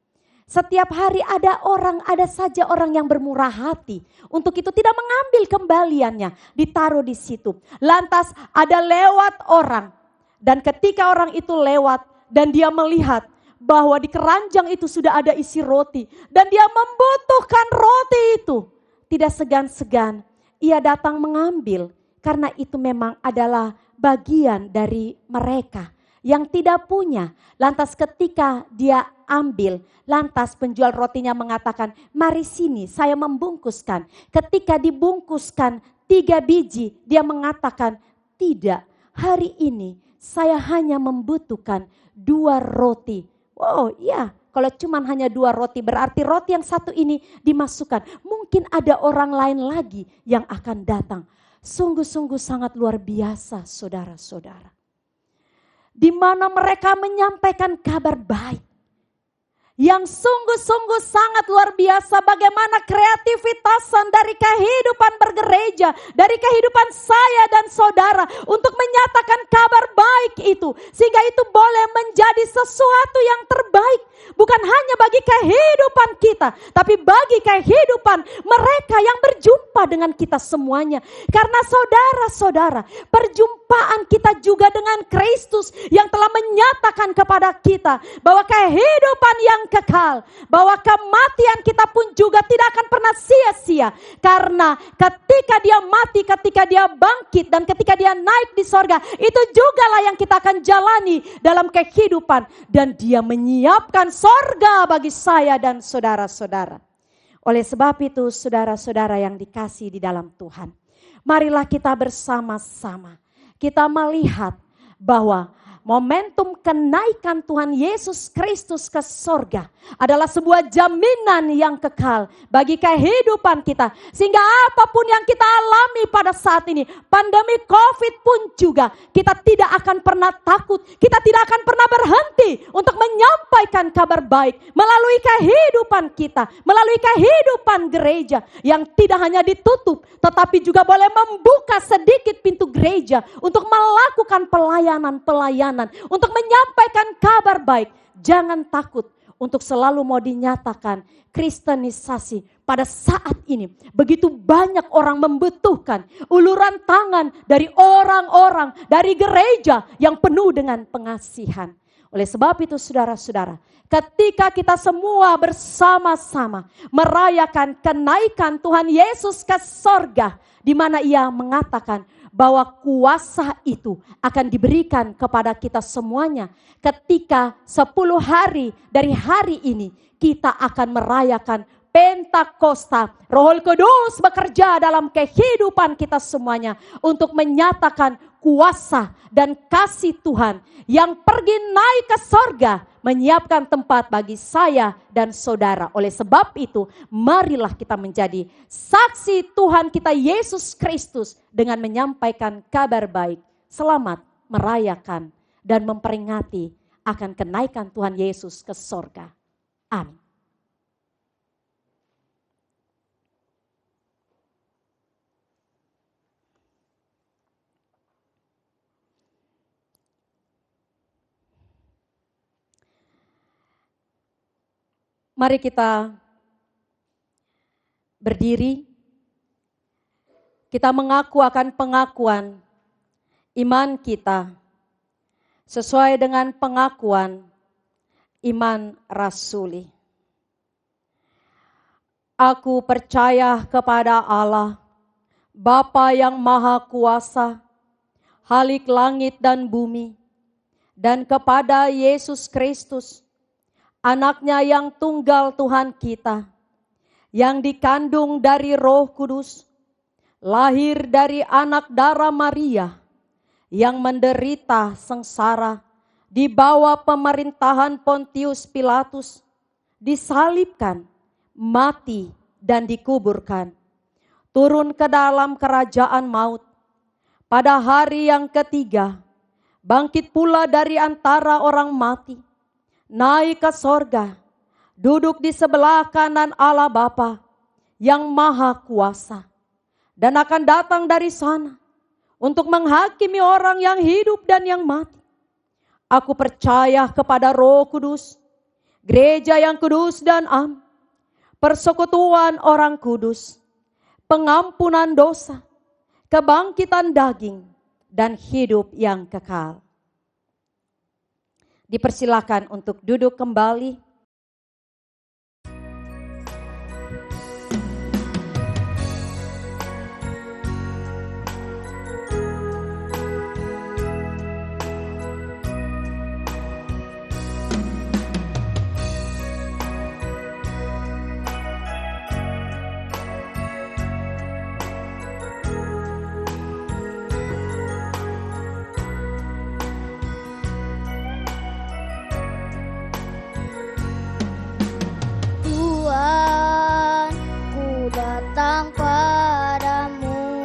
Setiap hari ada saja orang yang bermurah hati. Untuk itu tidak mengambil kembaliannya, ditaruh di situ. Lantas ada lewat orang. Dan ketika orang itu lewat dan dia melihat bahwa di keranjang itu sudah ada isi roti. Dan dia membutuhkan roti itu. Tidak segan-segan, ia datang mengambil. Karena itu memang adalah bagian dari mereka yang tidak punya. Lantas ketika dia ambil, lantas penjual rotinya mengatakan, mari sini saya membungkuskan. Ketika dibungkuskan 3 biji, dia mengatakan, tidak, hari ini saya hanya membutuhkan 2 roti. Oh iya, kalau cuma hanya 2 roti berarti roti yang satu ini dimasukkan. Mungkin ada orang lain lagi yang akan datang. Sungguh-sungguh sangat luar biasa saudara-saudara. Di mana mereka menyampaikan kabar baik. Yang sungguh-sungguh sangat luar biasa bagaimana kreativitasan dari kehidupan bergereja, dari kehidupan saya dan saudara untuk menyatakan kabar baik itu. Sehingga itu boleh menjadi sesuatu yang terbaik. Bukan hanya bagi kehidupan kita, tapi bagi kehidupan mereka yang berjumpa dengan kita semuanya. Karena saudara-saudara, perjumpaan kita juga dengan Kristus yang telah menyatakan kepada kita bahwa kehidupan yang kekal, bahwa kematian kita pun juga tidak akan pernah sia-sia. Karena ketika dia mati, ketika dia bangkit, dan ketika dia naik di sorga, itu jugalah yang kita akan jalani dalam kehidupan. Dan dia menyiapkan sorga bagi saya dan saudara-saudara. Oleh sebab itu saudara-saudara yang dikasihi di dalam Tuhan, marilah kita bersama-sama kita melihat bahwa momentum kenaikan Tuhan Yesus Kristus ke sorga adalah sebuah jaminan yang kekal bagi kehidupan kita. Sehingga apapun yang kita alami pada saat ini, pandemi COVID pun juga, kita tidak akan pernah takut. Kita tidak akan pernah berhenti untuk menyampaikan kabar baik melalui kehidupan kita, melalui kehidupan gereja yang tidak hanya ditutup, tetapi juga boleh membuka sedikit pintu gereja untuk melakukan pelayanan-pelayanan pelayanan, untuk menyampaikan kabar baik. Jangan takut untuk selalu mau dinyatakan kristenisasi. Pada saat ini begitu banyak orang membutuhkan uluran tangan dari orang-orang, dari gereja yang penuh dengan pengasihan. Oleh sebab itu saudara-saudara, ketika kita semua bersama-sama merayakan kenaikan Tuhan Yesus ke sorga, di mana Ia mengatakan bahwa kuasa itu akan diberikan kepada kita semuanya. Ketika 10 hari dari hari ini kita akan merayakan Pentakosta. Roh Kudus bekerja dalam kehidupan kita semuanya untuk menyatakan kuasa dan kasih Tuhan yang pergi naik ke sorga, menyiapkan tempat bagi saya dan saudara. Oleh sebab itu, marilah kita menjadi saksi Tuhan kita Yesus Kristus dengan menyampaikan kabar baik. Selamat merayakan dan memperingati akan kenaikan Tuhan Yesus ke sorga. Amin. Mari kita berdiri, kita mengaku akan pengakuan iman kita sesuai dengan pengakuan iman rasuli. Aku percaya kepada Allah, Bapa yang Maha Kuasa, Khalik langit dan bumi, dan kepada Yesus Kristus, Anaknya yang tunggal Tuhan kita, yang dikandung dari Roh Kudus, lahir dari anak darah Maria, yang menderita sengsara di bawah pemerintahan Pontius Pilatus, disalibkan, mati dan dikuburkan, turun ke dalam kerajaan maut. Pada hari yang ketiga, bangkit pula dari antara orang mati, naik ke sorga, duduk di sebelah kanan Allah Bapa yang Maha Kuasa, dan akan datang dari sana untuk menghakimi orang yang hidup dan yang mati. Aku percaya kepada Roh Kudus, gereja yang kudus dan am, persekutuan orang kudus, pengampunan dosa, kebangkitan daging, dan hidup yang kekal. Dipersilakan untuk duduk kembali. Datang padamu,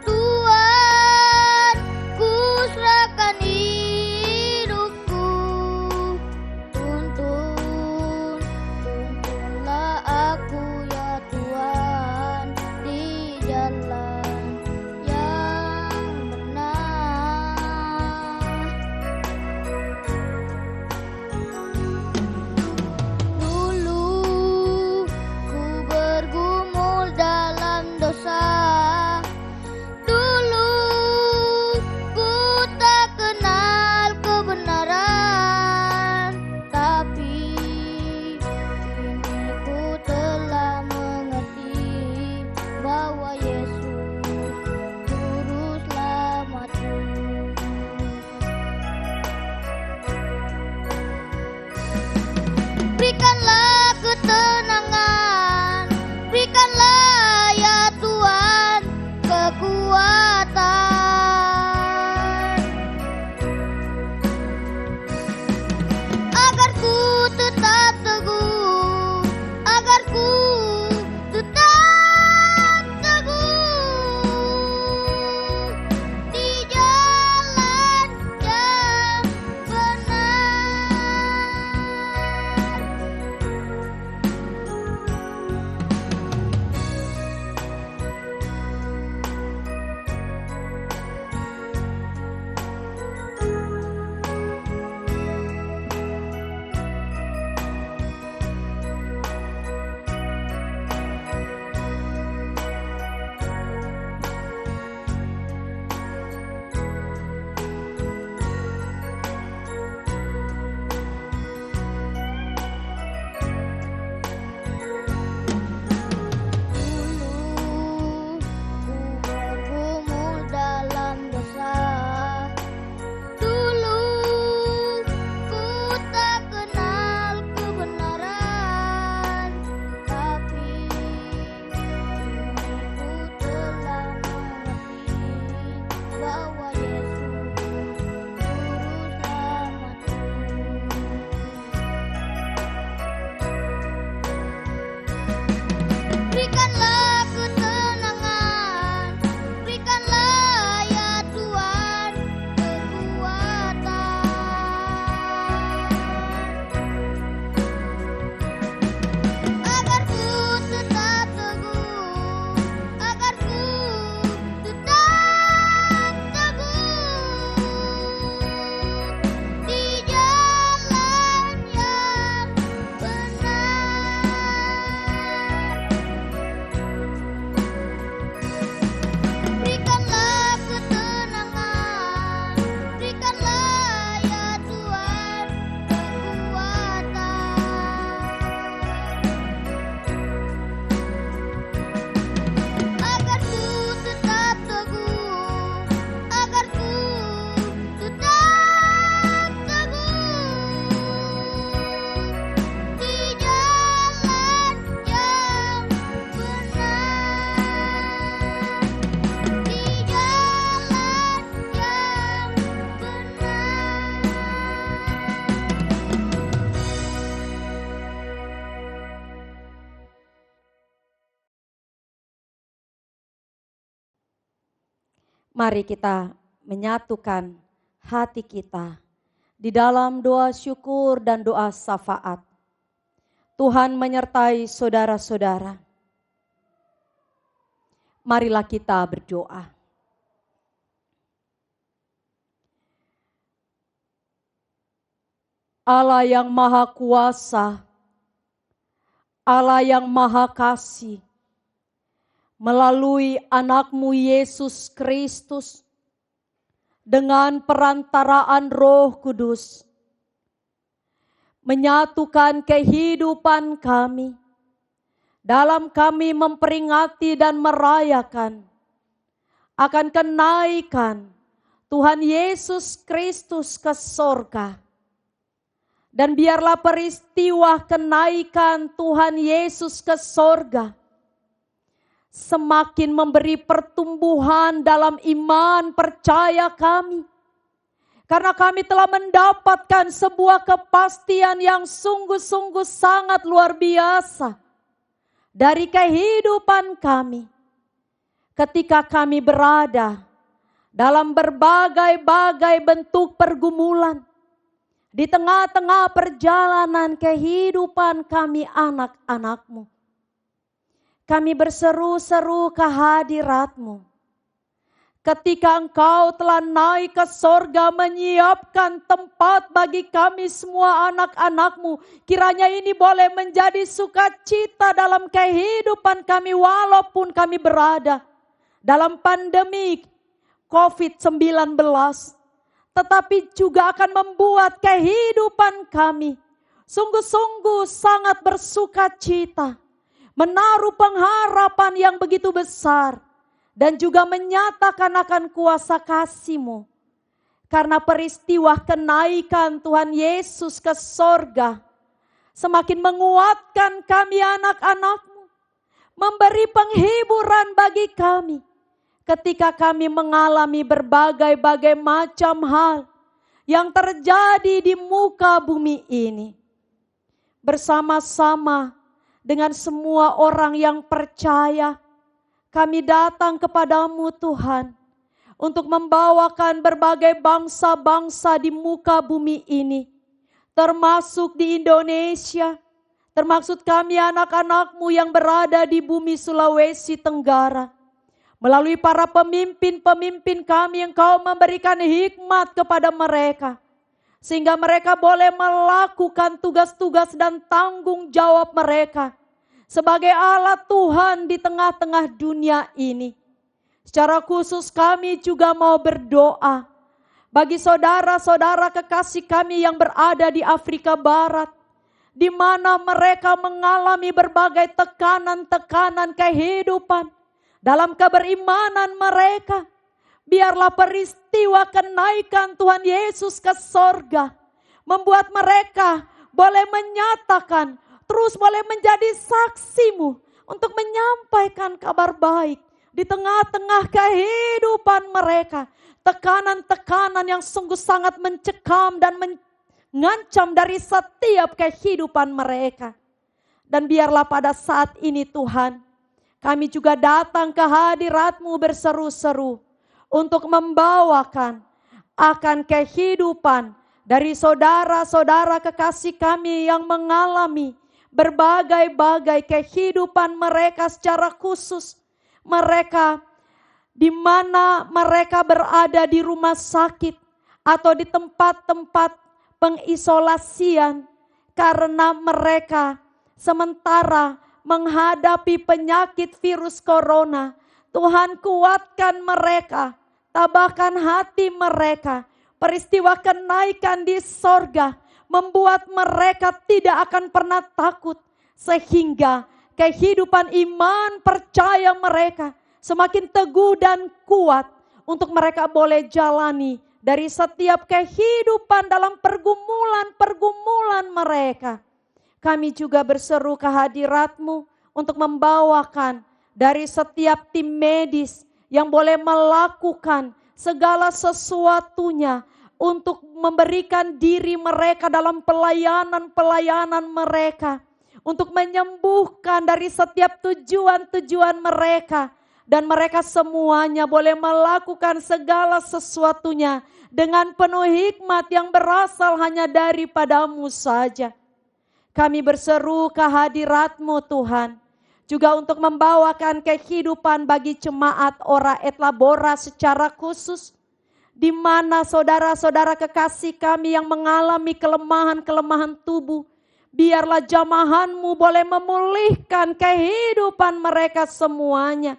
Tuhan, ku serahkan hidupku, tuntunlah aku ya Tuhan di jalan yang benar. Bergumul dalam dosa, dulu ku tak kenal kebenaran, tapi kini ku telah mengerti bahwa Yesus Mari kita menyatukan hati kita di dalam doa syukur dan doa syafaat. Tuhan menyertai saudara-saudara. Marilah kita berdoa. Allah yang Maha Kuasa, Allah yang Maha Kasih, melalui anak-Mu Yesus Kristus, dengan perantaraan Roh Kudus, menyatukan kehidupan kami, dalam kami memperingati dan merayakan akan kenaikan Tuhan Yesus Kristus ke sorga. Dan biarlah peristiwa kenaikan Tuhan Yesus ke sorga semakin memberi pertumbuhan dalam iman percaya kami. Karena kami telah mendapatkan sebuah kepastian yang sungguh-sungguh sangat luar biasa dari kehidupan kami. Ketika kami berada dalam berbagai-bagai bentuk pergumulan, di tengah-tengah perjalanan kehidupan kami anak-anak-Mu, kami berseru-seru ke hadirat-Mu. Ketika Engkau telah naik ke sorga menyiapkan tempat bagi kami semua anak-anak-Mu, kiranya ini boleh menjadi sukacita dalam kehidupan kami walaupun kami berada dalam pandemi COVID-19. Tetapi juga akan membuat kehidupan kami sungguh-sungguh sangat bersukacita, menaruh pengharapan yang begitu besar, dan juga menyatakan akan kuasa kasih-Mu. Karena peristiwa kenaikan Tuhan Yesus ke sorga semakin menguatkan kami anak-anak-Mu, memberi penghiburan bagi kami ketika kami mengalami berbagai-bagai macam hal yang terjadi di muka bumi ini. Bersama-sama dengan semua orang yang percaya, kami datang kepadamu Tuhan untuk membawakan berbagai bangsa-bangsa di muka bumi ini, termasuk di Indonesia, termasuk kami anak-anak-Mu yang berada di bumi Sulawesi Tenggara. Melalui para pemimpin-pemimpin kami, Engkau memberikan hikmat kepada mereka, sehingga mereka boleh melakukan tugas-tugas dan tanggung jawab mereka sebagai alat Tuhan di tengah-tengah dunia ini. Secara khusus kami juga mau berdoa bagi saudara-saudara kekasih kami yang berada di Afrika Barat, di mana mereka mengalami berbagai tekanan-tekanan kehidupan dalam keberimanan mereka. Biarlah peristiwa kenaikan Tuhan Yesus ke sorga membuat mereka boleh menyatakan, terus boleh menjadi saksi-Mu untuk menyampaikan kabar baik di tengah-tengah kehidupan mereka. Tekanan-tekanan yang sungguh sangat mencekam dan mengancam dari setiap kehidupan mereka. Dan biarlah pada saat ini Tuhan, kami juga datang ke hadirat-Mu berseru-seru untuk membawakan akan kehidupan dari saudara-saudara kekasih kami yang mengalami berbagai-bagai kehidupan mereka secara khusus. Mereka di mana mereka berada di rumah sakit atau di tempat-tempat pengisolasian karena mereka sementara menghadapi penyakit virus corona. Tuhan, kuatkan mereka, tabahkan hati mereka. Peristiwa kenaikan di sorga membuat mereka tidak akan pernah takut, sehingga kehidupan iman percaya mereka semakin teguh dan kuat untuk mereka boleh jalani dari setiap kehidupan dalam pergumulan-pergumulan mereka. Kami juga berseru ke hadirat-Mu untuk membawakan dari setiap tim medis yang boleh melakukan segala sesuatunya untuk memberikan diri mereka dalam pelayanan-pelayanan mereka, untuk menyembuhkan dari setiap tujuan-tujuan mereka Dan mereka semuanya boleh melakukan segala sesuatunya dengan penuh hikmat yang berasal hanya daripadamu saja. Kami berseru kehadirat-Mu Tuhan, juga untuk membawakan kehidupan bagi jemaat Ora et Labora secara khusus, di mana saudara-saudara kekasih kami yang mengalami kelemahan-kelemahan tubuh, biarlah jamahan-Mu boleh memulihkan kehidupan mereka semuanya.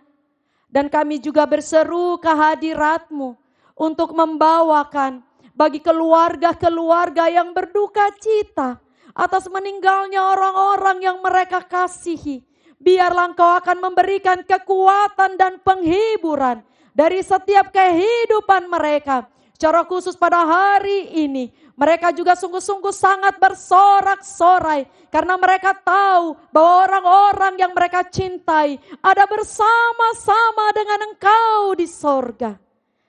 Dan kami juga berseru kehadirat-Mu untuk membawakan bagi keluarga-keluarga yang berduka cita atas meninggalnya orang-orang yang mereka kasihi. Biarlah Engkau akan memberikan kekuatan dan penghiburan dari setiap kehidupan mereka. Secara khusus pada hari ini, mereka juga sungguh-sungguh sangat bersorak-sorai karena mereka tahu bahwa orang-orang yang mereka cintai ada bersama-sama dengan Engkau di sorga.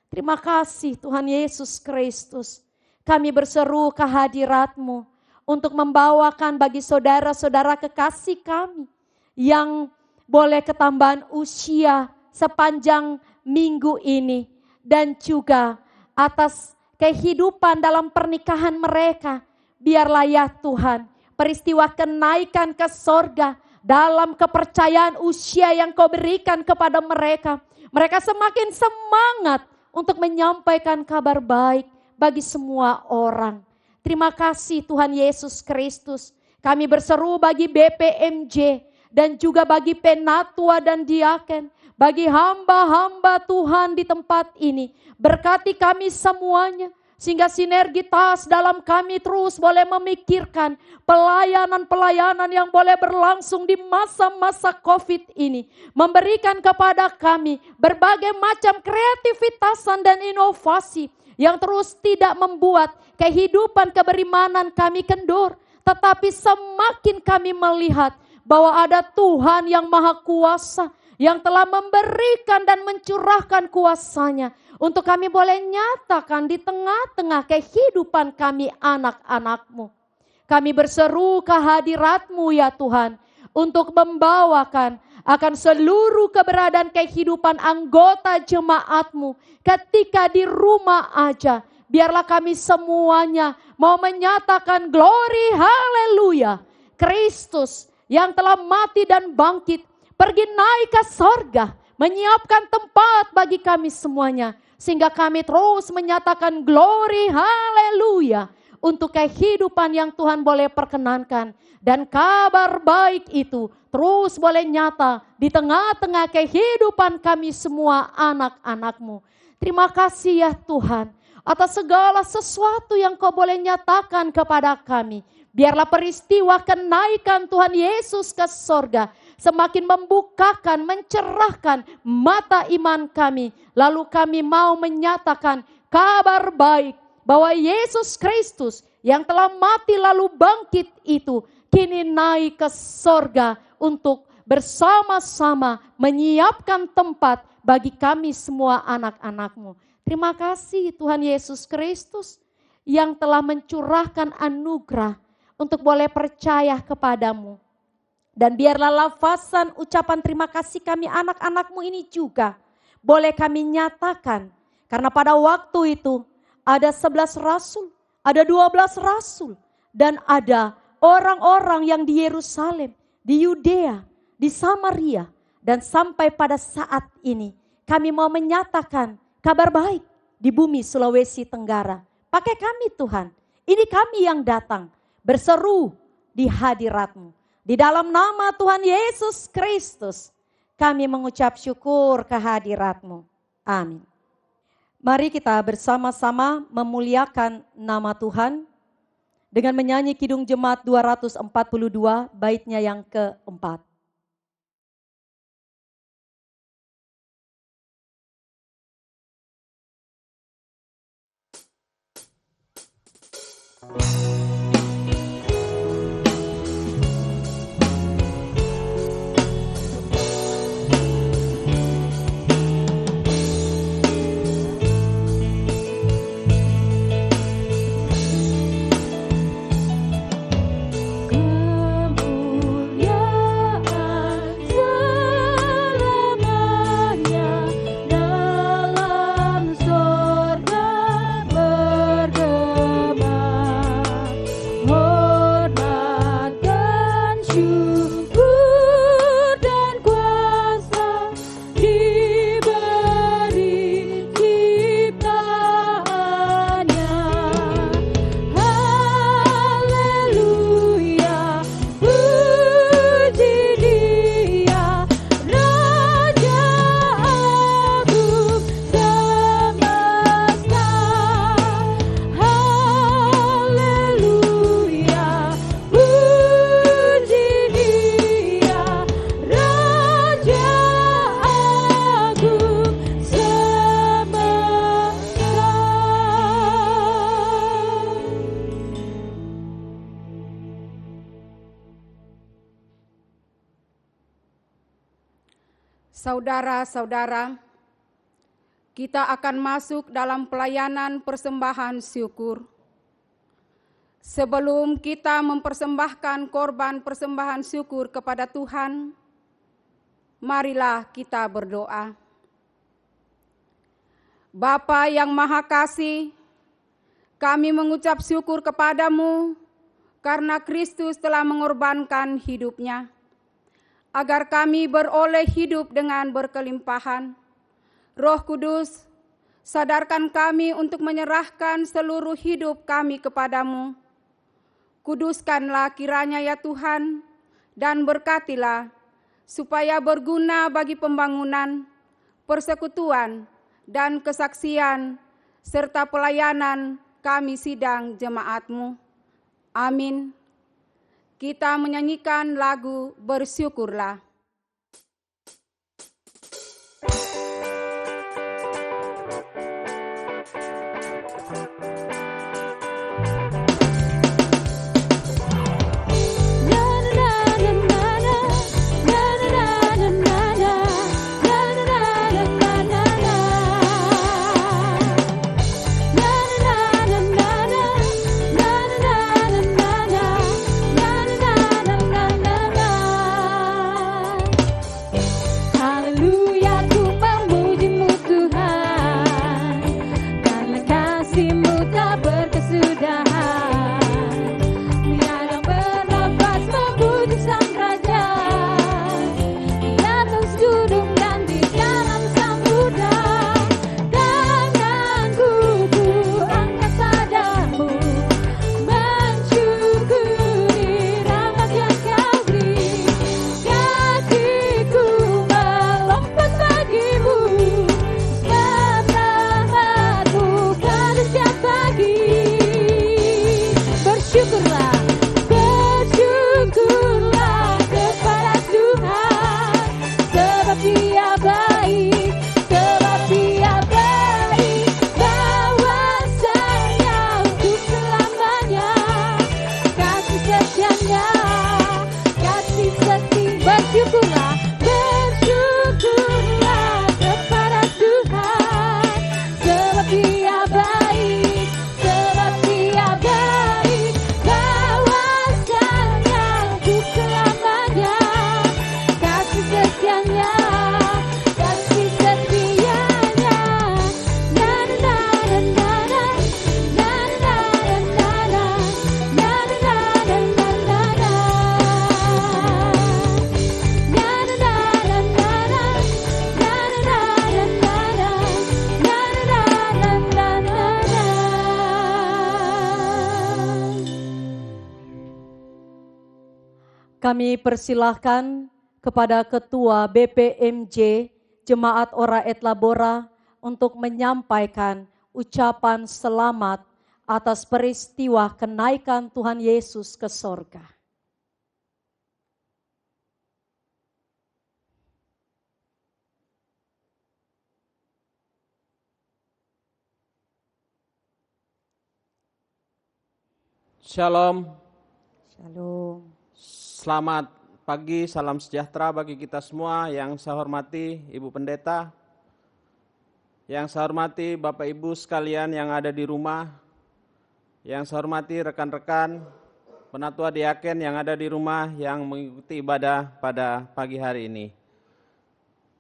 Terima kasih Tuhan Yesus Kristus. Kami berseru kehadirat-Mu untuk membawakan bagi saudara-saudara kekasih kami yang boleh ketambahan usia sepanjang minggu ini, dan juga atas kehidupan dalam pernikahan mereka. Biarlah ya Tuhan, peristiwa kenaikan ke sorga dalam kepercayaan usia yang Kau berikan kepada mereka. Mereka semakin semangat untuk menyampaikan kabar baik bagi semua orang. Terima kasih Tuhan Yesus Kristus. Kami berseru bagi BPMJ dan juga bagi penatua dan diaken, bagi hamba-hamba Tuhan di tempat ini. Berkati kami semuanya, sehingga sinergitas dalam kami terus boleh memikirkan pelayanan-pelayanan yang boleh berlangsung di masa-masa COVID ini. Memberikan kepada kami berbagai macam kreativitasan dan inovasi yang terus tidak membuat kehidupan keberimanan kami kendor. Tetapi semakin kami melihat bahwa ada Tuhan yang Maha Kuasa yang telah memberikan dan mencurahkan kuasa-Nya untuk kami boleh nyatakan di tengah-tengah kehidupan kami anak-anak-Mu. Kami berseru kehadirat-Mu ya Tuhan untuk membawakan akan seluruh keberadaan kehidupan anggota jemaat-Mu ketika di rumah aja. Biarlah kami semuanya mau menyatakan glory haleluya. Kristus yang telah mati dan bangkit, pergi naik ke sorga, menyiapkan tempat bagi kami semuanya. Sehingga kami terus menyatakan glory haleluya untuk kehidupan yang Tuhan boleh perkenankan. Dan kabar baik itu terus boleh nyata di tengah-tengah kehidupan kami semua anak-anak-Mu. Terima kasih ya Tuhan atas segala sesuatu yang Kau boleh nyatakan kepada kami. Biarlah peristiwa kenaikan Tuhan Yesus ke sorga semakin membukakan, mencerahkan mata iman kami. Lalu kami mau menyatakan kabar baik bahwa Yesus Kristus yang telah mati lalu bangkit itu kini naik ke sorga untuk bersama-sama menyiapkan tempat bagi kami semua anak-anak-Mu. Terima kasih Tuhan Yesus Kristus yang telah mencurahkan anugerah untuk boleh percaya kepadamu. Dan biarlah lafazan ucapan terima kasih kami anak-anak-Mu ini juga boleh kami nyatakan. Karena pada waktu itu ada 11 rasul, ada 12 rasul. Dan ada orang-orang yang di Yerusalem, di Yudea, di Samaria. Dan sampai pada saat ini kami mau menyatakan kabar baik di bumi Sulawesi Tenggara. Pakai kami Tuhan, ini kami yang datang. Berseru di hadirat-Mu. Di dalam nama Tuhan Yesus Kristus, kami mengucap syukur kehadirat-Mu. Amin. Mari kita bersama-sama memuliakan nama Tuhan dengan menyanyi Kidung Jemaat 242, baitnya yang keempat. Kemuliaan selamanya Saudara-saudara, kita akan masuk dalam pelayanan persembahan syukur. Sebelum kita mempersembahkan korban persembahan syukur kepada Tuhan, marilah kita berdoa. Bapa yang Maha Kasih, kami mengucap syukur kepadamu karena Kristus telah mengorbankan hidupnya, agar kami beroleh hidup dengan berkelimpahan. Roh Kudus, sadarkan kami untuk menyerahkan seluruh hidup kami kepadamu. Kuduskanlah kiranya ya Tuhan, dan berkatilah, supaya berguna bagi pembangunan, persekutuan, dan kesaksian, serta pelayanan kami sidang jemaat-Mu. Amin. Kita menyanyikan lagu Bersyukurlah. Kami persilahkan kepada Ketua BPMJ Jemaat Ora et Labora untuk menyampaikan ucapan selamat atas peristiwa kenaikan Tuhan Yesus ke sorga. Shalom. Shalom. Selamat pagi, salam sejahtera bagi kita semua. Yang saya hormati Ibu Pendeta, yang saya hormati Bapak Ibu sekalian yang ada di rumah, yang saya hormati rekan-rekan penatua diaken yang ada di rumah yang mengikuti ibadah pada pagi hari ini.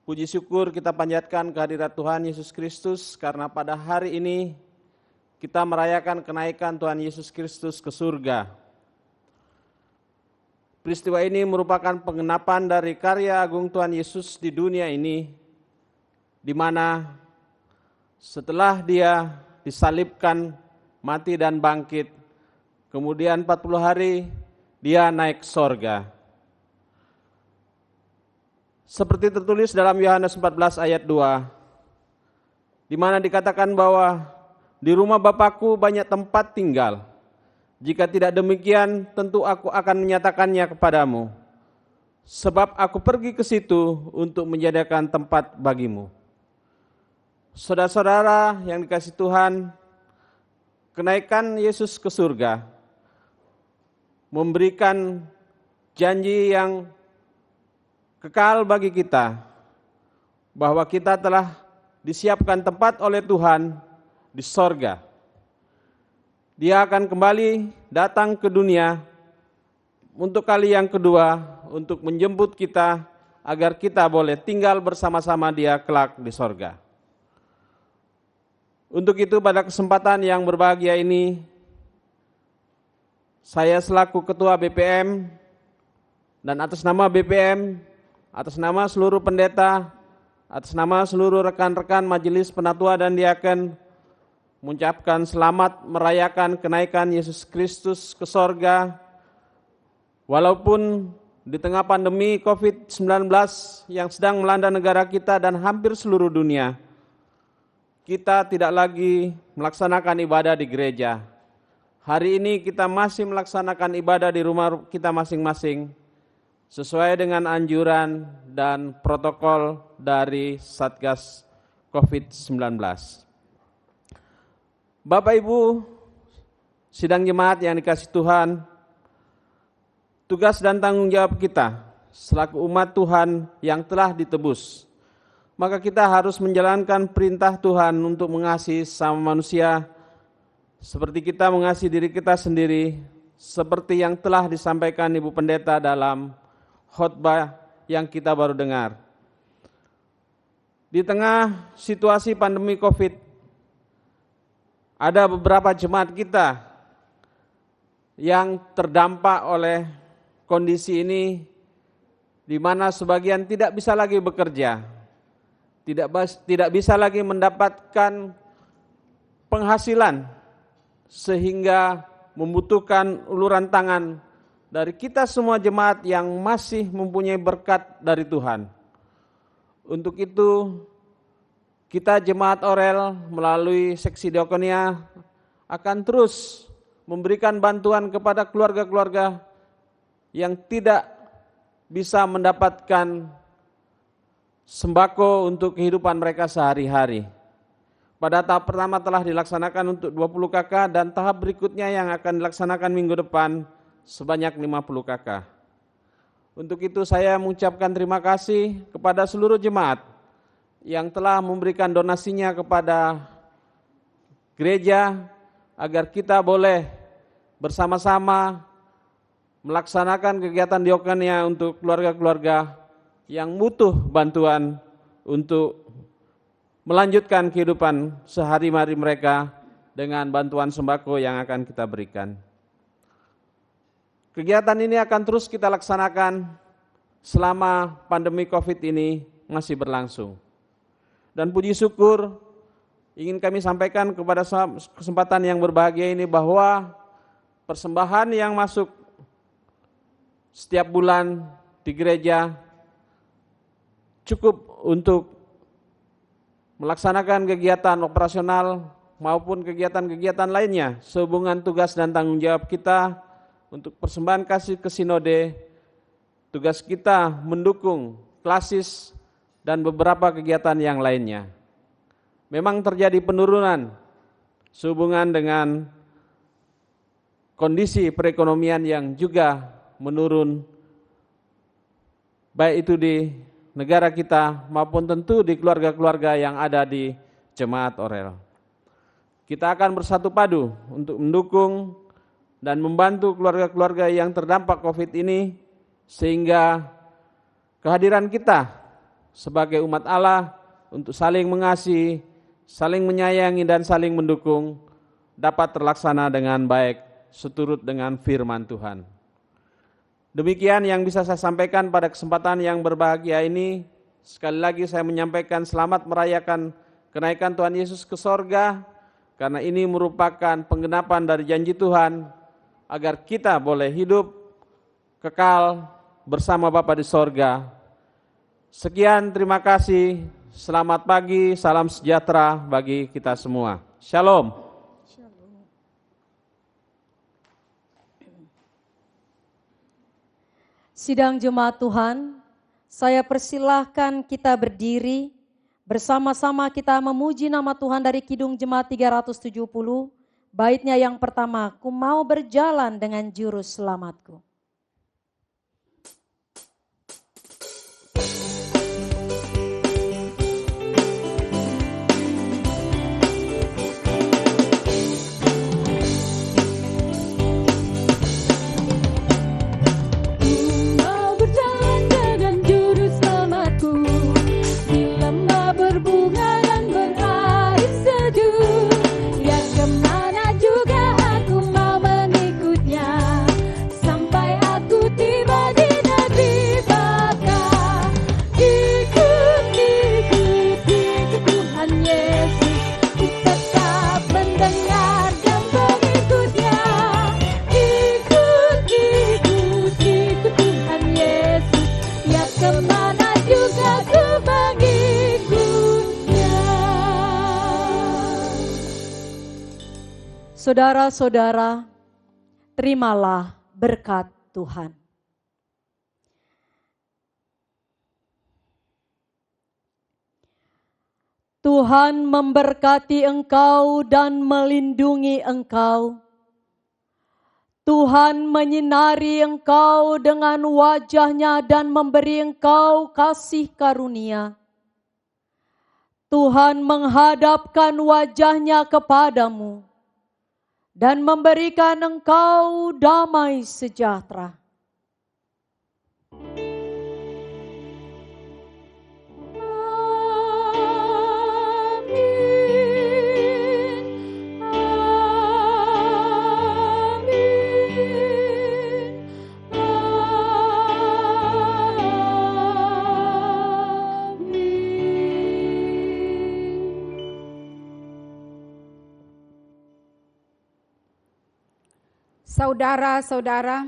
Puji syukur kita panjatkan kehadirat Tuhan Yesus Kristus karena pada hari ini kita merayakan kenaikan Tuhan Yesus Kristus ke surga. Peristiwa ini merupakan penggenapan dari karya agung Tuhan Yesus di dunia ini, di mana setelah Dia disalibkan, mati dan bangkit, kemudian 40 hari Dia naik sorga. Seperti tertulis dalam Yohanes 14 ayat 2, di mana dikatakan bahwa di rumah Bapakku banyak tempat tinggal. Jika tidak demikian, tentu aku akan menyatakannya kepadamu. Sebab aku pergi ke situ untuk menyediakan tempat bagimu. Saudara-saudara yang dikasihi Tuhan, kenaikan Yesus ke surga memberikan janji yang kekal bagi kita bahwa kita telah disiapkan tempat oleh Tuhan di sorga. Dia akan kembali datang ke dunia untuk kali yang kedua untuk menjemput kita agar kita boleh tinggal bersama-sama Dia kelak di sorga. Untuk itu pada kesempatan yang berbahagia ini, saya selaku Ketua BPM dan atas nama BPM, atas nama seluruh pendeta, atas nama seluruh rekan-rekan Majelis Penatua dan Diaken, mengucapkan selamat merayakan kenaikan Yesus Kristus ke sorga. Walaupun di tengah pandemi COVID-19 yang sedang melanda negara kita dan hampir seluruh dunia, kita tidak lagi melaksanakan ibadah di gereja. Hari ini kita masih melaksanakan ibadah di rumah kita masing-masing, sesuai dengan anjuran dan protokol dari Satgas COVID-19. Bapak Ibu, sidang jemaat yang dikasihi Tuhan, tugas dan tanggung jawab kita selaku umat Tuhan yang telah ditebus, maka kita harus menjalankan perintah Tuhan untuk mengasihi sama manusia seperti kita mengasihi diri kita sendiri, seperti yang telah disampaikan Ibu Pendeta dalam khotbah yang kita baru dengar. Di tengah situasi pandemi COVID, ada beberapa jemaat kita yang terdampak oleh kondisi ini, di mana sebagian tidak bisa lagi bekerja, tidak bisa lagi mendapatkan penghasilan, sehingga membutuhkan uluran tangan dari kita semua jemaat yang masih mempunyai berkat dari Tuhan. Untuk itu, kita jemaat Orel melalui seksi diakonia akan terus memberikan bantuan kepada keluarga-keluarga yang tidak bisa mendapatkan sembako untuk kehidupan mereka sehari-hari. Pada tahap pertama telah dilaksanakan untuk 20 KK dan tahap berikutnya yang akan dilaksanakan minggu depan sebanyak 50 KK. Untuk itu saya mengucapkan terima kasih kepada seluruh jemaat yang telah memberikan donasinya kepada gereja agar kita boleh bersama-sama melaksanakan kegiatan diakonia untuk keluarga-keluarga yang butuh bantuan untuk melanjutkan kehidupan sehari-hari mereka dengan bantuan sembako yang akan kita berikan. Kegiatan ini akan terus kita laksanakan selama pandemi COVID ini masih berlangsung. Dan puji syukur ingin kami sampaikan kepada kesempatan yang berbahagia ini bahwa persembahan yang masuk setiap bulan di gereja cukup untuk melaksanakan kegiatan operasional maupun kegiatan-kegiatan lainnya sehubungan tugas dan tanggung jawab kita untuk persembahan kasih ke sinode, tugas kita mendukung klasis dan beberapa kegiatan yang lainnya. Memang terjadi penurunan sehubungan dengan kondisi perekonomian yang juga menurun, baik itu di negara kita maupun tentu di keluarga-keluarga yang ada di jemaat Orel. Kita akan bersatu padu untuk mendukung dan membantu keluarga-keluarga yang terdampak COVID ini, sehingga kehadiran kita sebagai umat Allah untuk saling mengasihi, saling menyayangi dan saling mendukung dapat terlaksana dengan baik seturut dengan firman Tuhan. Demikian yang bisa saya sampaikan pada kesempatan yang berbahagia ini. Sekali lagi saya menyampaikan selamat merayakan kenaikan Tuhan Yesus ke sorga, karena ini merupakan penggenapan dari janji Tuhan agar kita boleh hidup kekal bersama Bapa di sorga. Sekian, terima kasih. Selamat pagi, salam sejahtera bagi kita semua. Shalom. Sidang jemaat Tuhan, saya persilahkan kita berdiri, bersama-sama kita memuji nama Tuhan dari Kidung Jemaat 370, baitnya yang pertama, ku mau berjalan dengan juru selamatku. berbunga dan berair sejuk. Ya kemana juga aku mau mengikutnya, sampai aku tiba di negeri Bapa. Ikut Tuhan Yesus, ku tetap mendengar dan mengikutnya. Ikut Tuhan Yesus, ya kemana juga ku mengikutnya. Saudara-saudara, terimalah berkat Tuhan. Tuhan memberkati engkau dan melindungi engkau. Tuhan menyinari engkau dengan wajah-Nya dan memberi engkau kasih karunia. Tuhan menghadapkan wajah-Nya kepadamu dan memberikan engkau damai sejahtera. Saudara-saudara,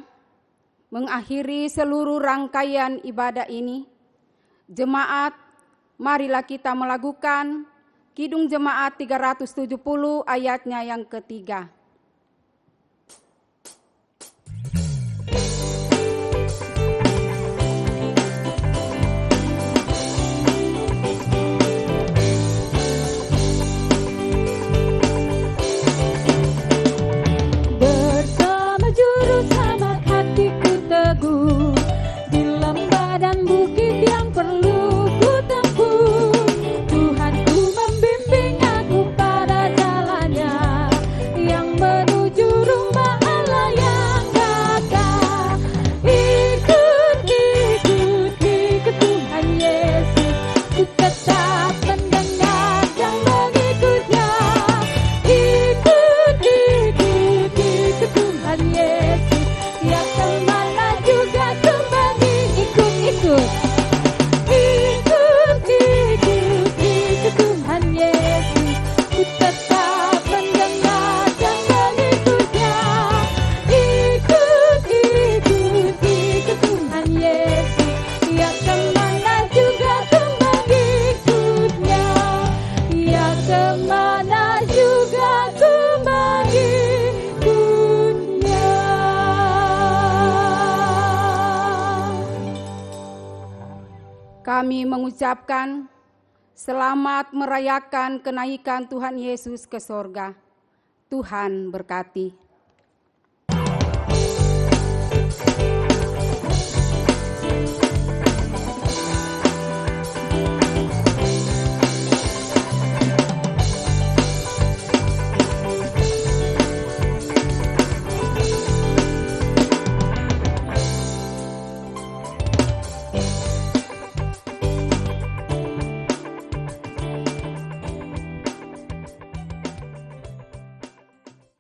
mengakhiri seluruh rangkaian ibadah ini, jemaat, marilah kita melakukan Kidung Jemaat 370 ayatnya yang ketiga. Kami mengucapkan selamat merayakan kenaikan Tuhan Yesus ke sorga. Tuhan berkati.